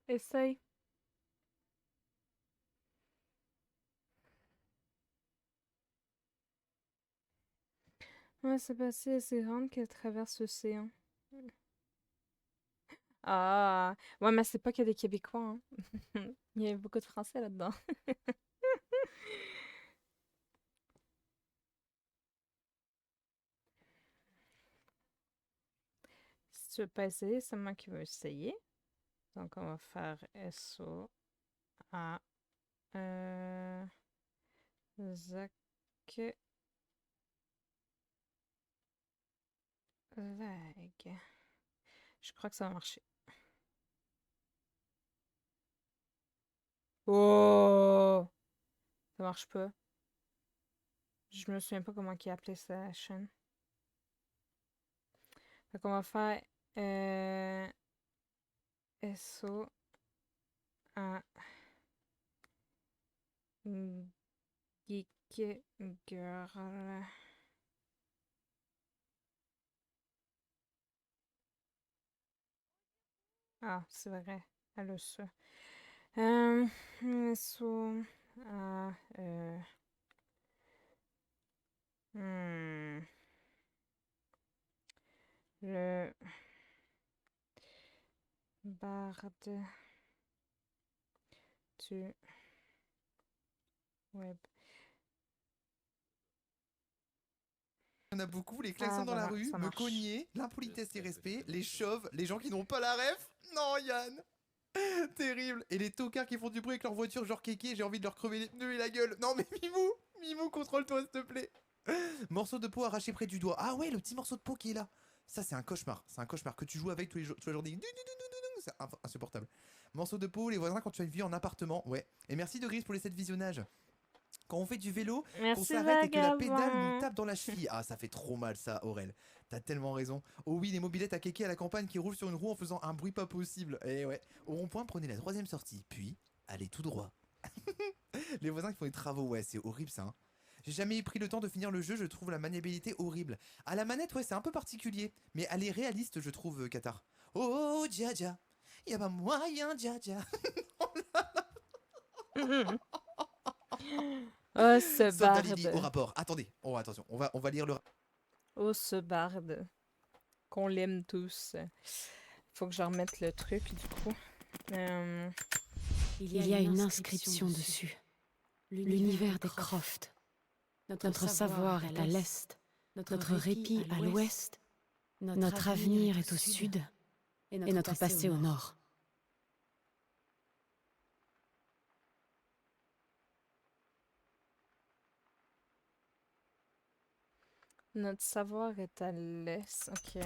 Essaye. Ouais, c'est passé assez grande qu'elle traverse l'océan. Ah, ouais, mais c'est pas que des Québécois, hein. Il y a beaucoup de Français là-dedans. Si tu veux pas essayer, c'est moi qui veux essayer. Donc, on va faire SO à Zach Vague. Je crois que ça va marcher. Oh! Ça marche pas. Je me souviens pas comment il a appelé sa chaîne. Donc, on va faire SO à Geek Girl. Ah, c'est vrai. Elle a ça. SO à hmm, le barde du web. Il y en a beaucoup, les klaxons Ah, dans la voilà, rue, ça me marche. cogner, l'impolitesse et respect, les chauves, les gens qui n'ont pas la ref. Non, Yann. Terrible. Et les tocards qui font du bruit avec leur voiture, genre kéké, j'ai envie de leur crever les pneus et la gueule. Non, mais Mimou, Mimou, contrôle-toi, s'il te plaît. Morceau de peau arraché près du doigt. Ah ouais, le petit morceau de peau qui est là. Ça, c'est un cauchemar. C'est un cauchemar que tu joues avec tous les jours. C'est insupportable. Morceau de peau, les voisins quand tu as une vie en appartement. Ouais. Et merci de Gris pour les 7 visionnages. Quand on fait du vélo, qu'on Merci, s'arrête et que la pédale nous vagabond. tape dans la cheville. Ah, ça fait trop mal ça, Aurel. T'as tellement raison. Oh oui, les mobylettes à kéké à la campagne qui roulent sur une roue en faisant un bruit pas possible. Eh ouais. Au rond-point, prenez la 3ème sortie, puis allez tout droit. Les voisins qui font des travaux, ouais, c'est horrible ça. Hein. J'ai jamais pris le temps de finir le jeu, je trouve la maniabilité horrible. À la manette, ouais, c'est un peu particulier, mais elle est réaliste, je trouve, Qatar. Oh, Dja Dja, y'a pas moyen, Dja Dja. Oh, ce Soldat Lily au barde. rapport. Attendez, oh attention, on va lire le. Oh, ce barde. Qu'on l'aime tous. Faut que je remette le truc, du coup. Il y a une inscription dessus. L'univers des Croft. Notre savoir est à l'est, notre répit à l'ouest, notre avenir est au sud, et notre passé au nord. Notre savoir est à l'est. Ok.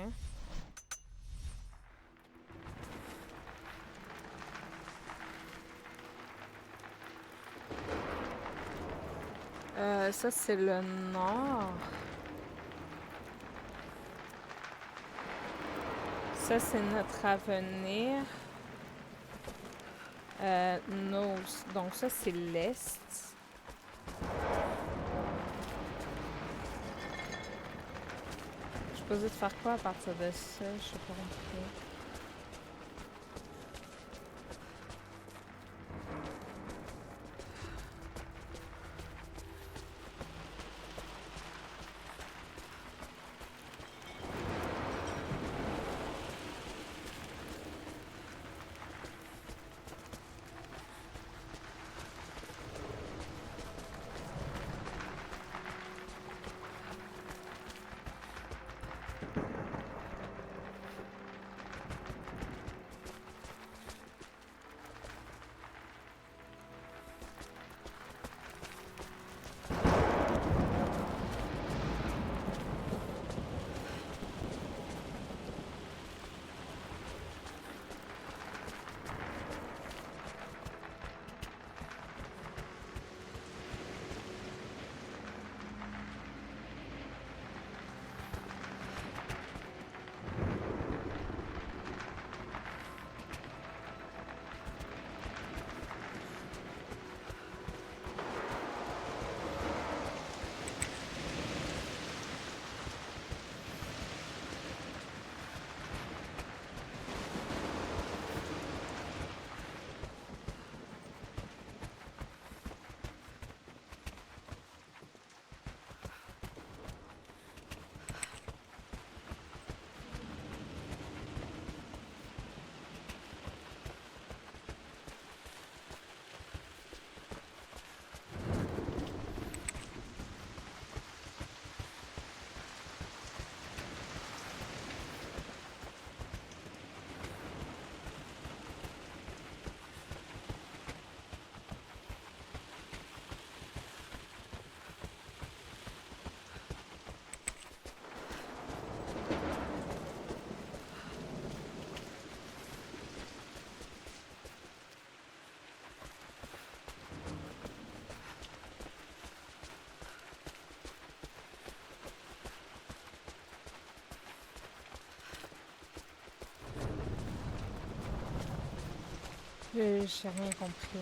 Ça, c'est le nord. Ça, c'est notre avenir. Donc ça, c'est l'est. Je suis posée de faire quoi à partir de ça? Je sais pas compris. J'ai rien compris.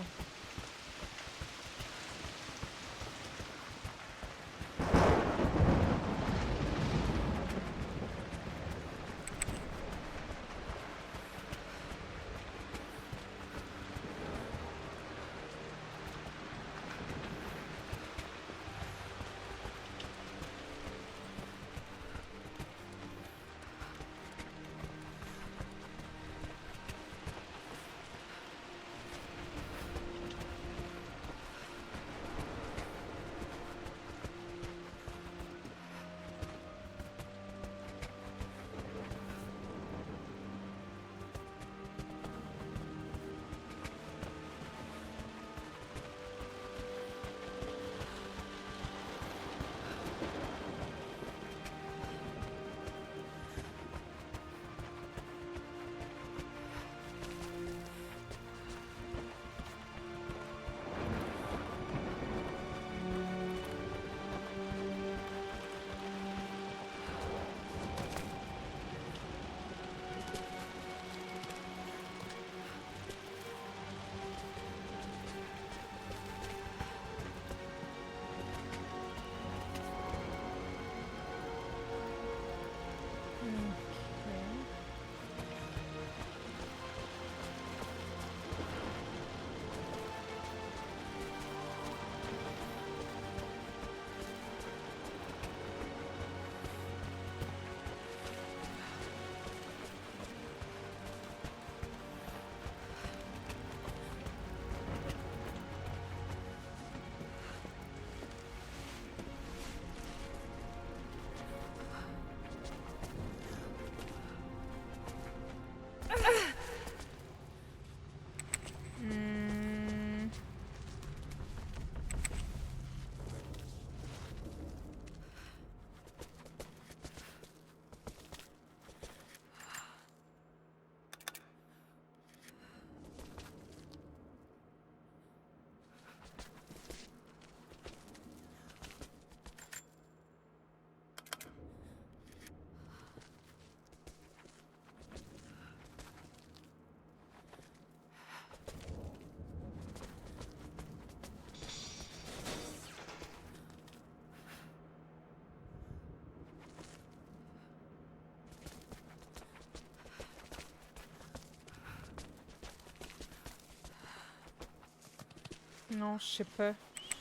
Non, je sais pas.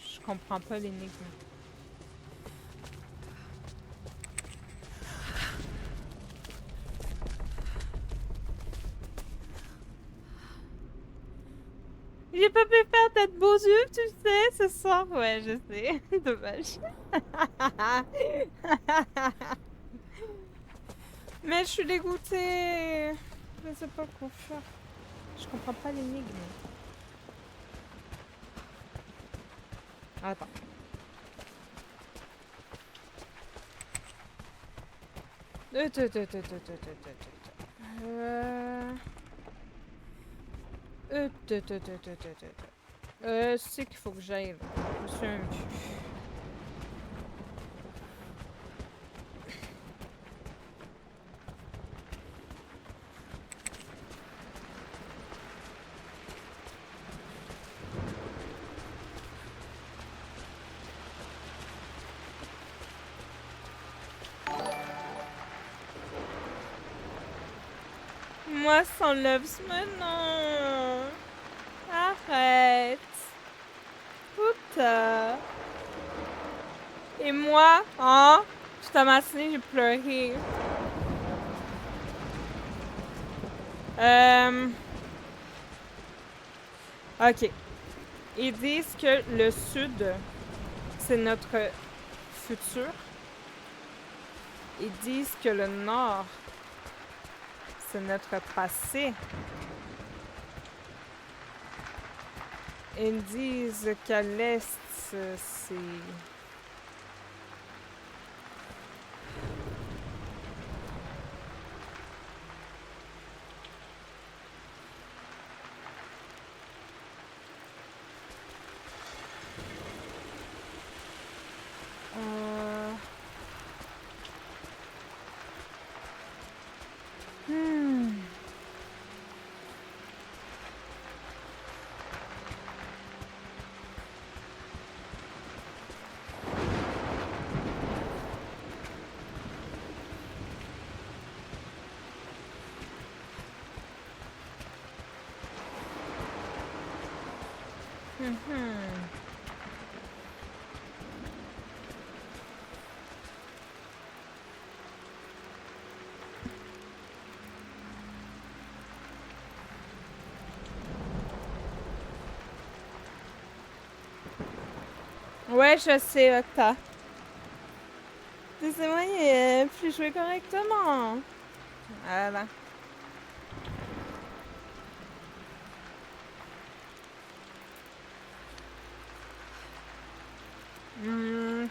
Je comprends pas l'énigme. J'ai pas pu faire tête beaux yeux, tu sais, ce soir. Ouais, je sais. Dommage. Mais je suis dégoûtée. Je sais pas quoi faire. Je comprends pas l'énigme. Attends. C'est qu'il faut que j'aille. Je me souviens plus. Moi sans Loves, mais non. Arrête. Putain. Et moi, hein? Je t'ai amassé, j'ai pleuré. Ok. Ils disent que le sud, c'est notre futur. Ils disent que le nord, c'est notre passé. Ils disent qu'à l'est, c'est... Ouais, je sais, Octa. Laissez-moi plus jouer correctement. Voilà. Hmm.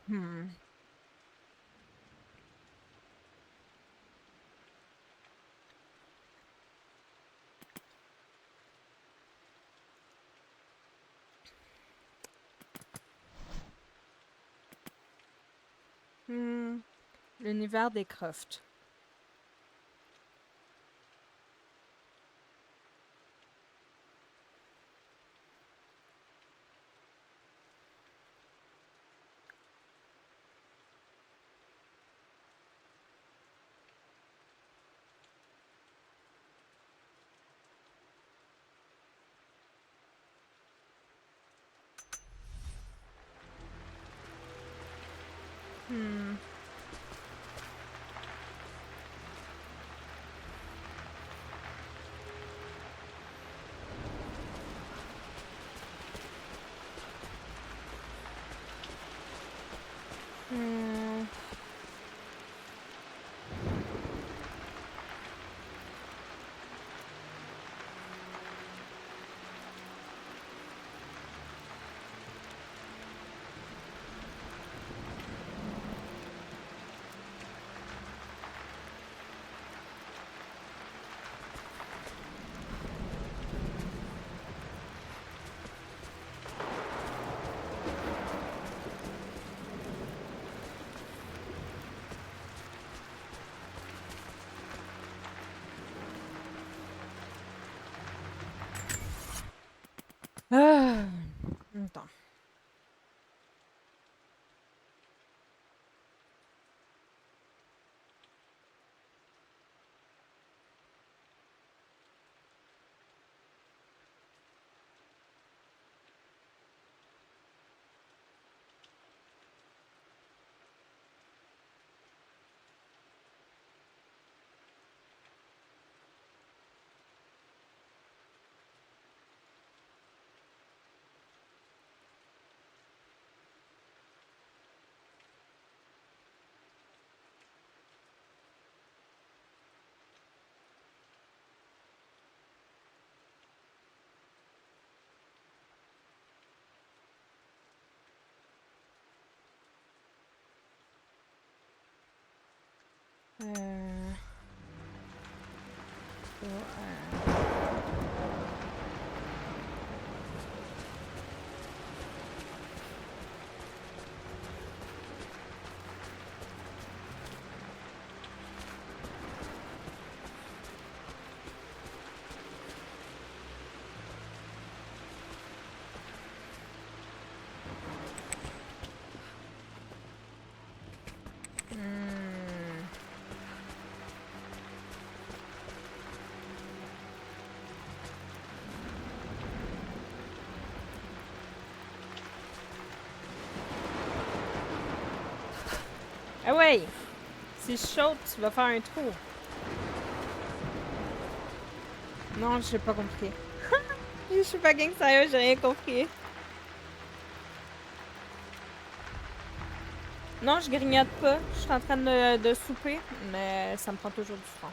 Hmm. Hmm. L'univers des Croft. Hmm. Hmm. Ah. Attends. Euh... Ah ouais! Si je saute, tu vas faire un trou. Non, j'ai pas compris. Je suis pas gang sérieux, j'ai rien compris. Non, je grignote pas. Je suis en train de souper, mais ça me prend toujours du temps.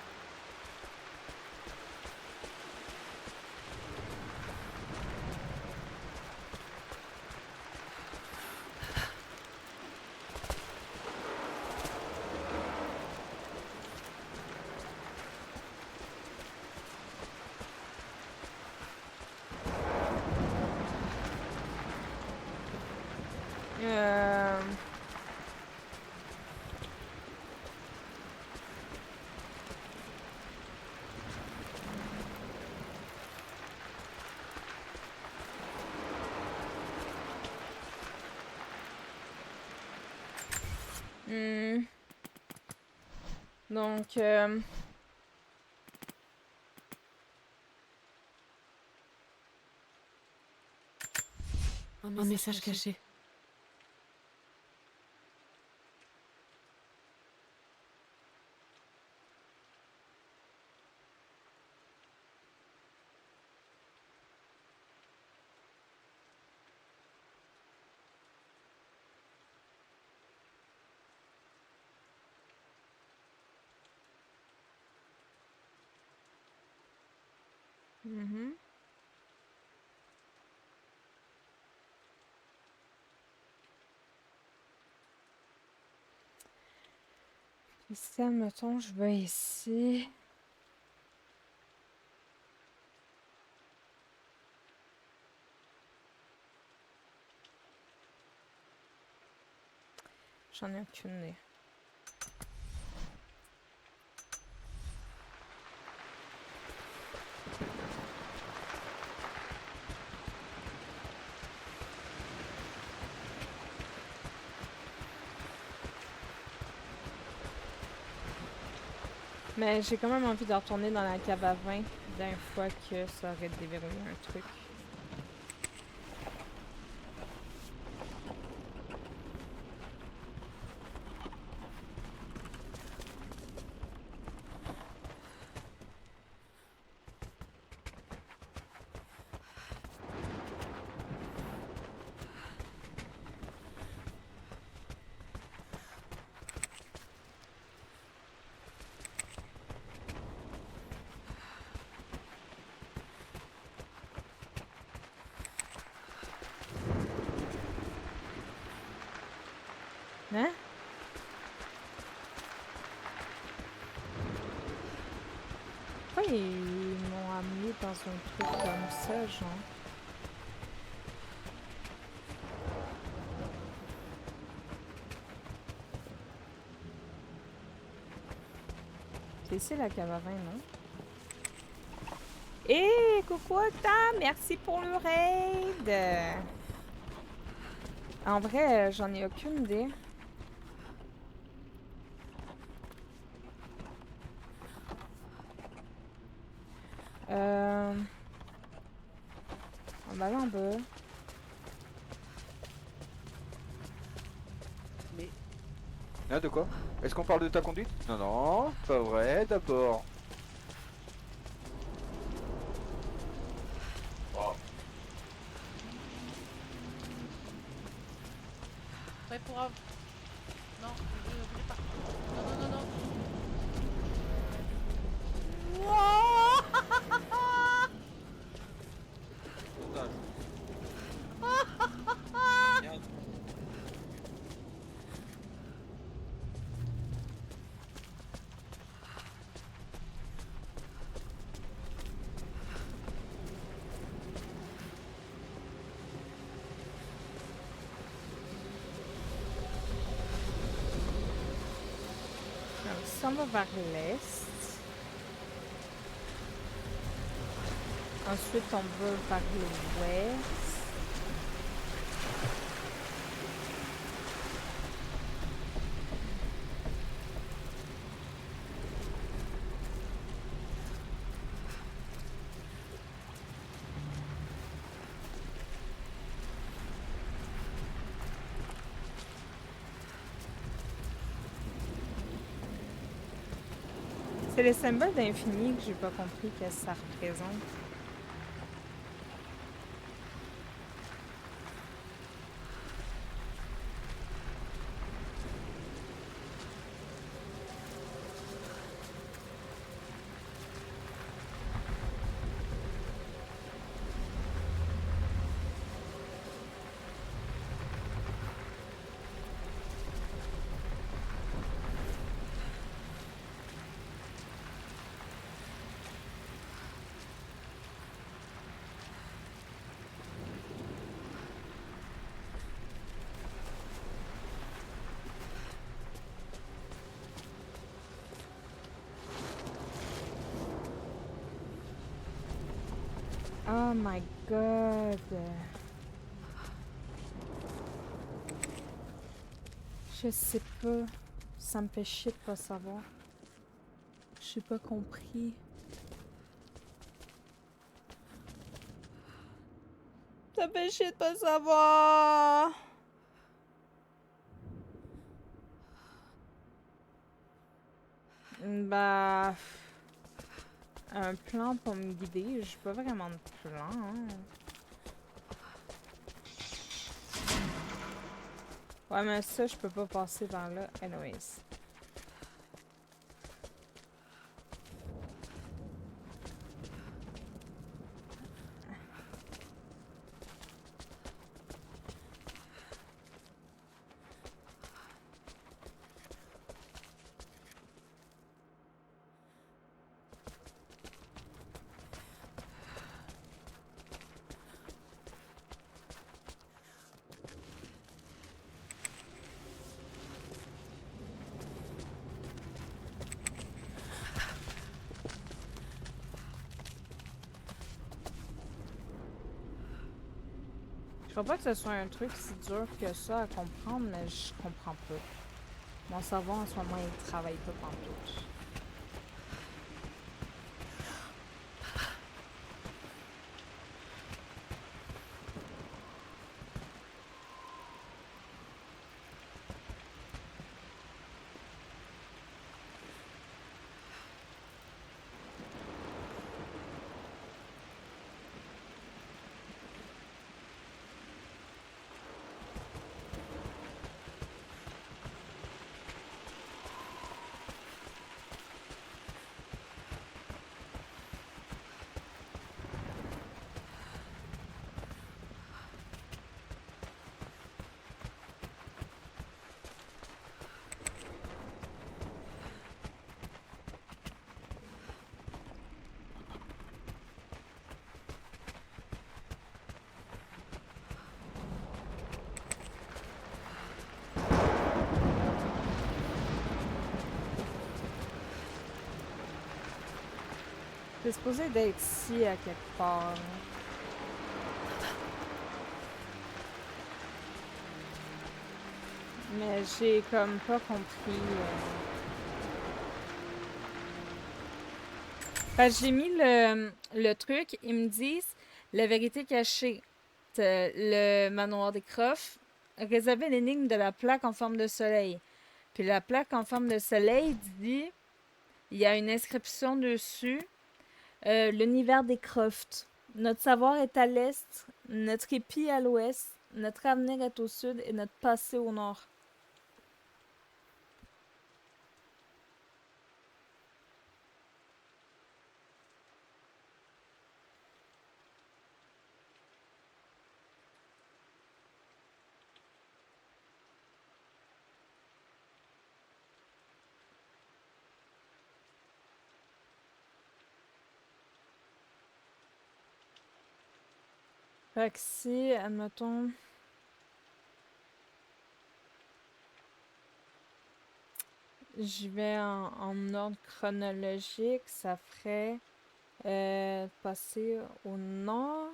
Donc, Un message caché. Ici, admettons, je vais ici. J'en ai aucune idée. Mais j'ai quand même envie de retourner dans la cave à vin d'une fois que ça aurait déverrouillé un truc. Hein? Pourquoi ils m'ont amené dans un truc comme ça, genre? C'est ici la cave à vin, non? Hé, coucou Octa, merci pour le raid! En vrai, j'en ai aucune idée. On va aller en bas. Mais... Ah, de quoi? Est-ce qu'on parle de ta conduite? Non, non, pas vrai, d'abord. Oh. Ouais, pour un... Non, je voulais pas. Non, non, non, non. s'en va vers l'est. Ensuite, on va vers l'ouest. C'est le symbole d'infini que j'ai pas compris qu'est-ce que ça représente. Oh my god. Je sais pas. Ça me fait chier de pas savoir. J'ai pas compris. Ça me fait chier de pas savoir. Bah... Un plan pour me guider, j'ai pas vraiment de plan. Hein. Ouais, mais ça, je peux pas passer par là. Anyways. Je crois pas que ce soit un truc si dur que ça à comprendre, mais je comprends pas. Mon cerveau en ce moment, il travaille pas pantoute. C'est supposé d'être ici à quelque part. Mais j'ai comme pas compris. Parce que j'ai mis le truc, ils me disent la vérité cachée. Le manoir des Croft, résolvez l'énigme de la plaque en forme de soleil. Puis la plaque en forme de soleil dit, il y a une inscription dessus. L'univers des Croft. Notre savoir est à l'est, notre épi à l'ouest, notre avenir est au sud et notre passé au nord. Fait que si, admettons... je vais en ordre chronologique. Ça ferait passer au nord.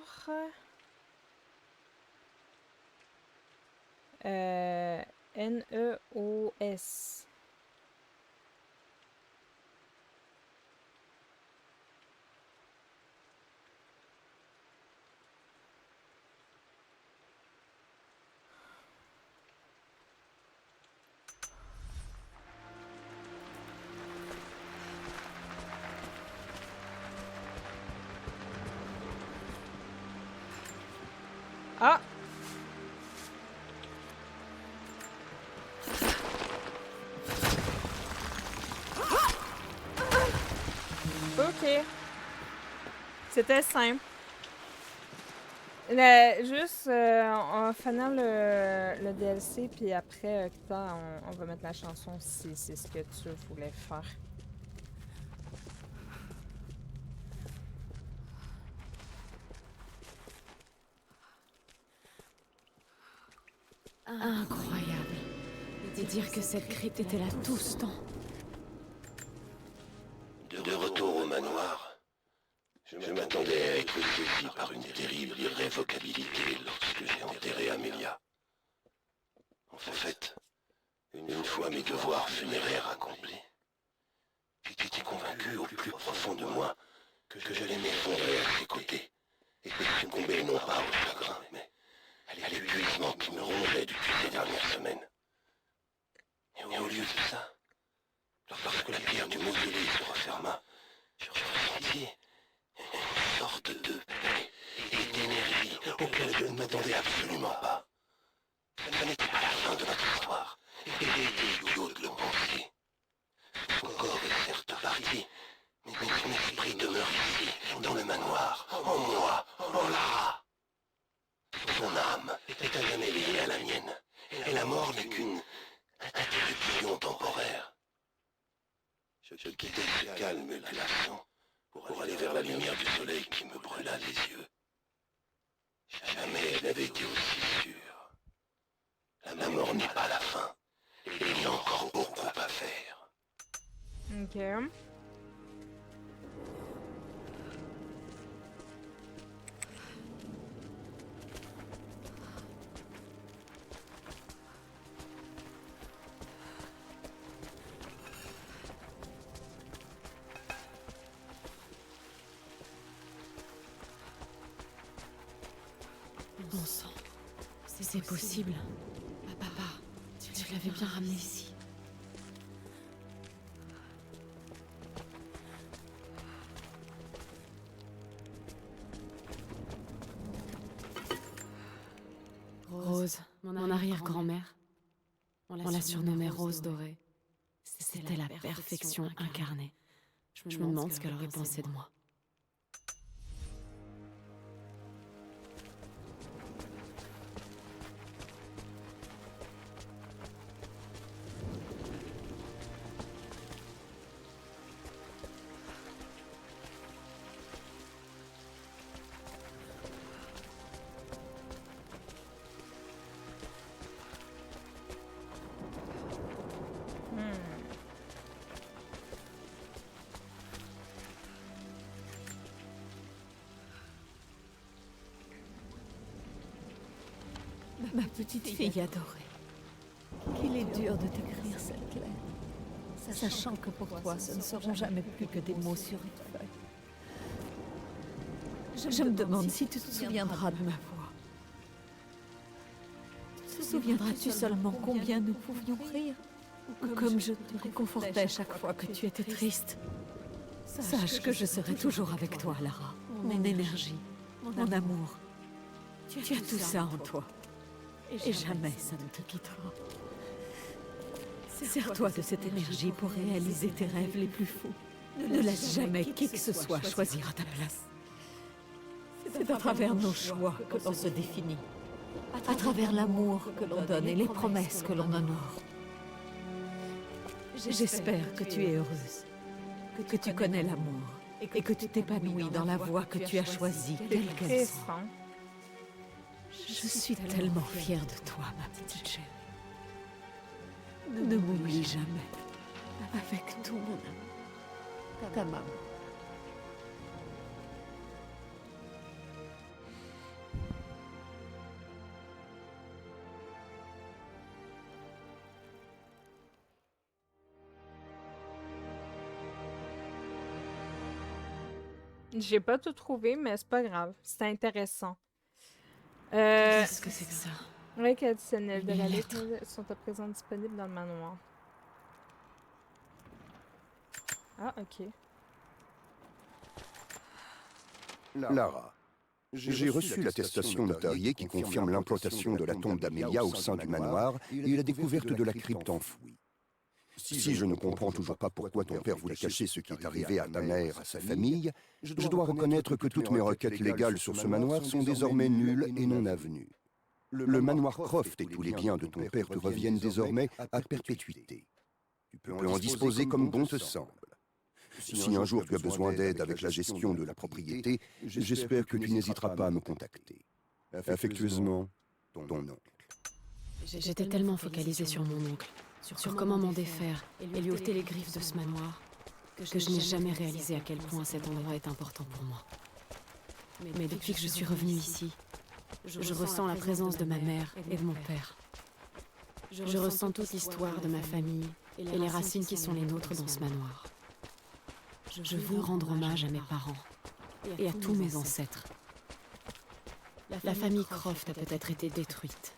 Neos. Ah! Ok. C'était simple. Juste, en finant le DLC, puis après, Octa, on va mettre la chanson si c'est ce que tu voulais faire. Incroyable. Et dire que cette crypte était là tout ce temps. De retour au manoir, je m'attendais à être saisi par une terrible irrévocabilité lorsque j'ai enterré Amelia. En fait, une fois mes devoirs funéraires accomplis, j'étais convaincu au plus profond de moi que j'allais m'effondrer à ses côtés et que succomber non pas au chagrin, mais à l'épuisement qui me rongeait depuis ces dernières semaines. Et au lieu de ça, lorsque la pierre du mausolée se referma, je ressentis une sorte de paix et d'énergie auquel je ne m'attendais absolument pas. Ce n'était pas la fin de notre histoire, et j'ai été idiot de le penser. Son corps est certes parti, mais son esprit demeure ici, dans le manoir, en moi, en Lara. Son âme est à jamais liée à la mienne, et la mort n'est qu'une interruption temporaire. Je quittais ce calme et glaçant pour aller vers la lumière du soleil qui me brûla les yeux. Jamais elle n'avait été aussi sûre. La mort n'est pas la fin, et il y a encore beaucoup à faire. Ok. Bon sang. C'est possible. Papa, tu l'avais bien ramené ici. Rose, mon arrière-grand-mère. On la surnommait Rose Dorée. C'était la perfection incarnée. Je me demande ce qu'elle aurait pensé de moi. Ma petite fille adorée. Qu'il est dur de t'écrire cette lettre, sachant que pour toi, ce ne seront jamais plus que des mots sur une feuille. Je me demande si tu te souviendras de ma voix. Te souviendras-tu seulement combien nous pouvions rire? Ou comme je te réconfortais chaque fois que tu étais triste? Sache que je serai toujours avec toi, Lara. Mon énergie, mon amour. Tu as tout ça en toi. Et jamais ça ne te quittera. Sers-toi de cette énergie pour réaliser tes rêves les plus fous. Ne laisse jamais qui que ce soit choisir à ta place. C'est à travers nos choix que l'on se définit. À travers l'amour que l'on donne et les promesses que l'on honore. J'espère que tu es heureuse, que tu connais l'amour et que tu t'épanouis dans la voie que tu as choisie, quelle qu'elle soit. Je suis tellement fière de toi, ma petite chérie. Ne m'oublie jamais. avec tout mon amour. Ta maman. J'ai pas tout trouvé, mais c'est pas grave. C'est intéressant. Qu'est-ce que c'est que ça? Règles additionnelles de Une la lettre. liste sont à présent disponibles dans le manoir. Ah, ok. Lara, j'ai reçu l'attestation notariée qui confirme l'implantation de la tombe d'Amélia au sein du manoir et la découverte de la crypte enfouie. Si je ne comprends toujours pas pourquoi ton père voulait cacher ce qui est arrivé à ta mère, à sa famille, je dois reconnaître que toutes mes requêtes légales sur ce manoir sont désormais nulles et non avenues. Le manoir Croft et tous les biens de ton père te reviennent désormais à perpétuité. Tu peux en disposer comme bon te semble. Si un jour tu as besoin d'aide avec la gestion de la propriété, j'espère que tu n'hésiteras pas à me contacter. Affectueusement, ton oncle. J'étais tellement focalisée sur mon oncle, sur comment m'en défaire et lui ôter les griffes de ce manoir, que je n'ai jamais réalisé à quel point cet endroit est important pour moi. Mais depuis que je suis revenue ici, je ressens la présence de ma mère et de mon père. Je ressens toute l'histoire de ma famille et les racines qui sont les nôtres dans ce manoir. Je veux rendre hommage à mes parents et à tous mes ancêtres. La famille Croft a peut-être été détruite,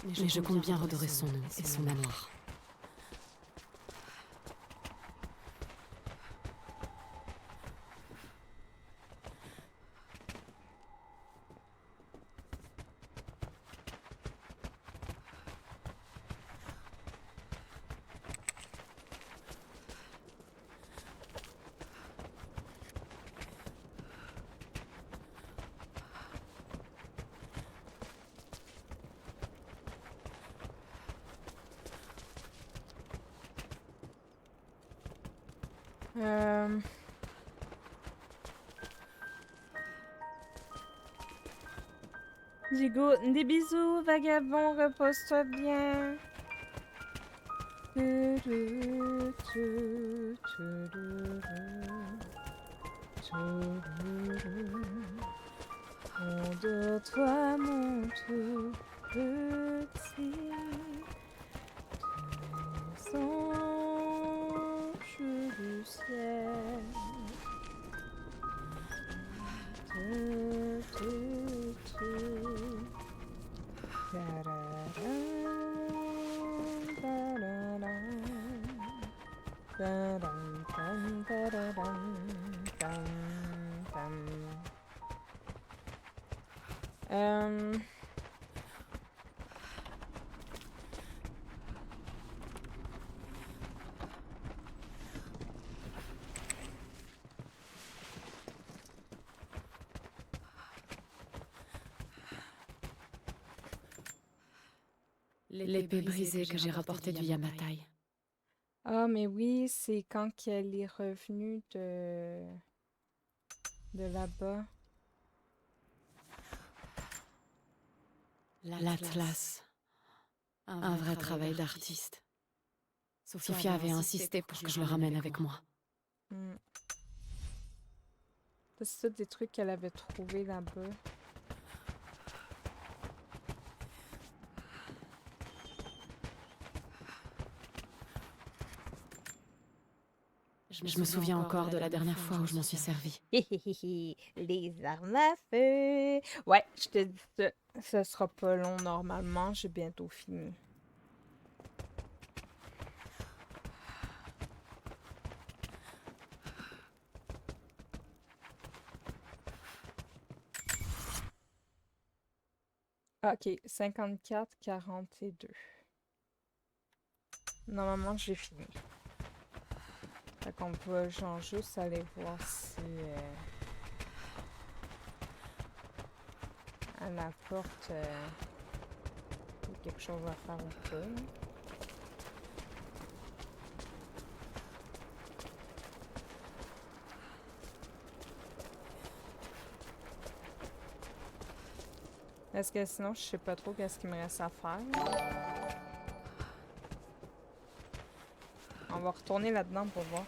mais je compte bien redorer son nom et son manoir. Digo, des bisous, vagabond, repose-toi bien. Endors-toi, mon tout petit. Tes anges du ciel. L'épée brisée que j'ai rapportée du Yamatai. Ah, mais oui, c'est quand qu'elle est revenue de là-bas. L'Atlas. Un vrai travail d'artiste. Sophia avait insisté pour que je le ramène avec moi. C'est des trucs qu'elle avait trouvés là-bas. Je me souviens encore de la dernière fois où je m'en suis servi. Les armes à feu. Ouais, je te dis ça. Ça sera pas long normalement. J'ai bientôt fini. Ok, 54, 42. Normalement, j'ai fini. Fait qu'on va genre juste aller voir si à la porte il y a quelque chose à faire ou pas. Est-ce que sinon je sais pas trop qu'est-ce qu'il me reste à faire. On On va retourner là-dedans pour voir.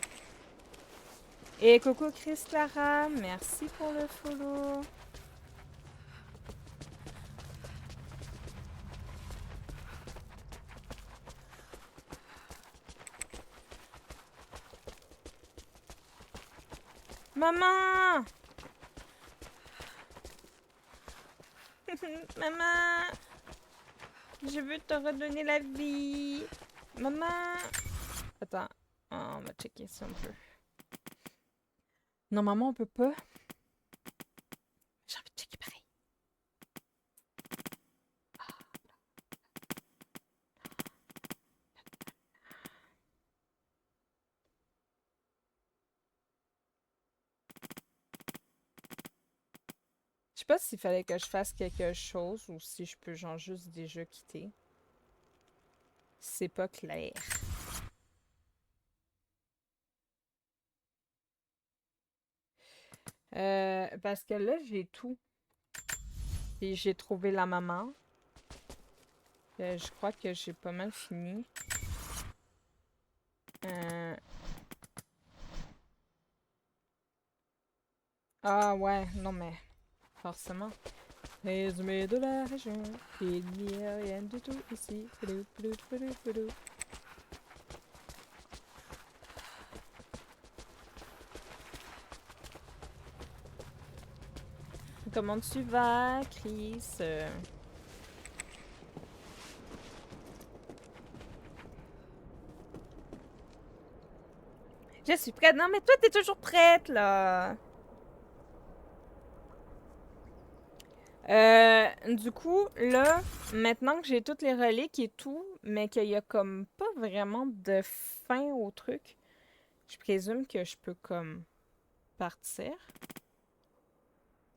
Et coucou Chris Clara, merci pour le follow. Maman! Maman! Je veux te redonner la vie. Maman! Attends. Ah, on va checker ça un peu. Normalement, on peut pas. J'ai envie de checker pareil. Je sais pas s'il fallait que je fasse quelque chose ou si je peux genre juste déjà quitter. C'est pas clair. Parce que là, j'ai tout. Et j'ai trouvé la maman. Je crois que j'ai pas mal fini. Ah ouais, non mais... Forcément. Résumé de la région. Il n'y a rien du tout ici. Poudou, poudou, poudou, poudou. Comment tu vas, Chris? Je suis prête. Non, mais toi, t'es toujours prête, là. Du coup, là, maintenant que j'ai toutes les reliques et tout, mais qu'il y a comme pas vraiment de fin au truc, je présume que je peux comme partir.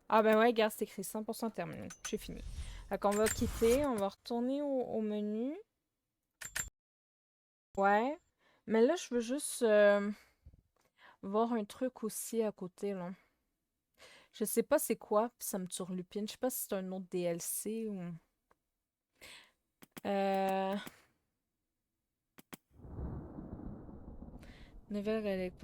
Ah ben ouais, regarde, c'est écrit 100% terminé. J'ai fini. Fait qu'on va quitter, on va retourner au menu. Ouais. Mais là, je veux juste voir un truc aussi à côté, là. Je sais pas c'est quoi, puis ça me turlupine. Je sais pas si c'est un autre DLC ou... Nouvelle relique.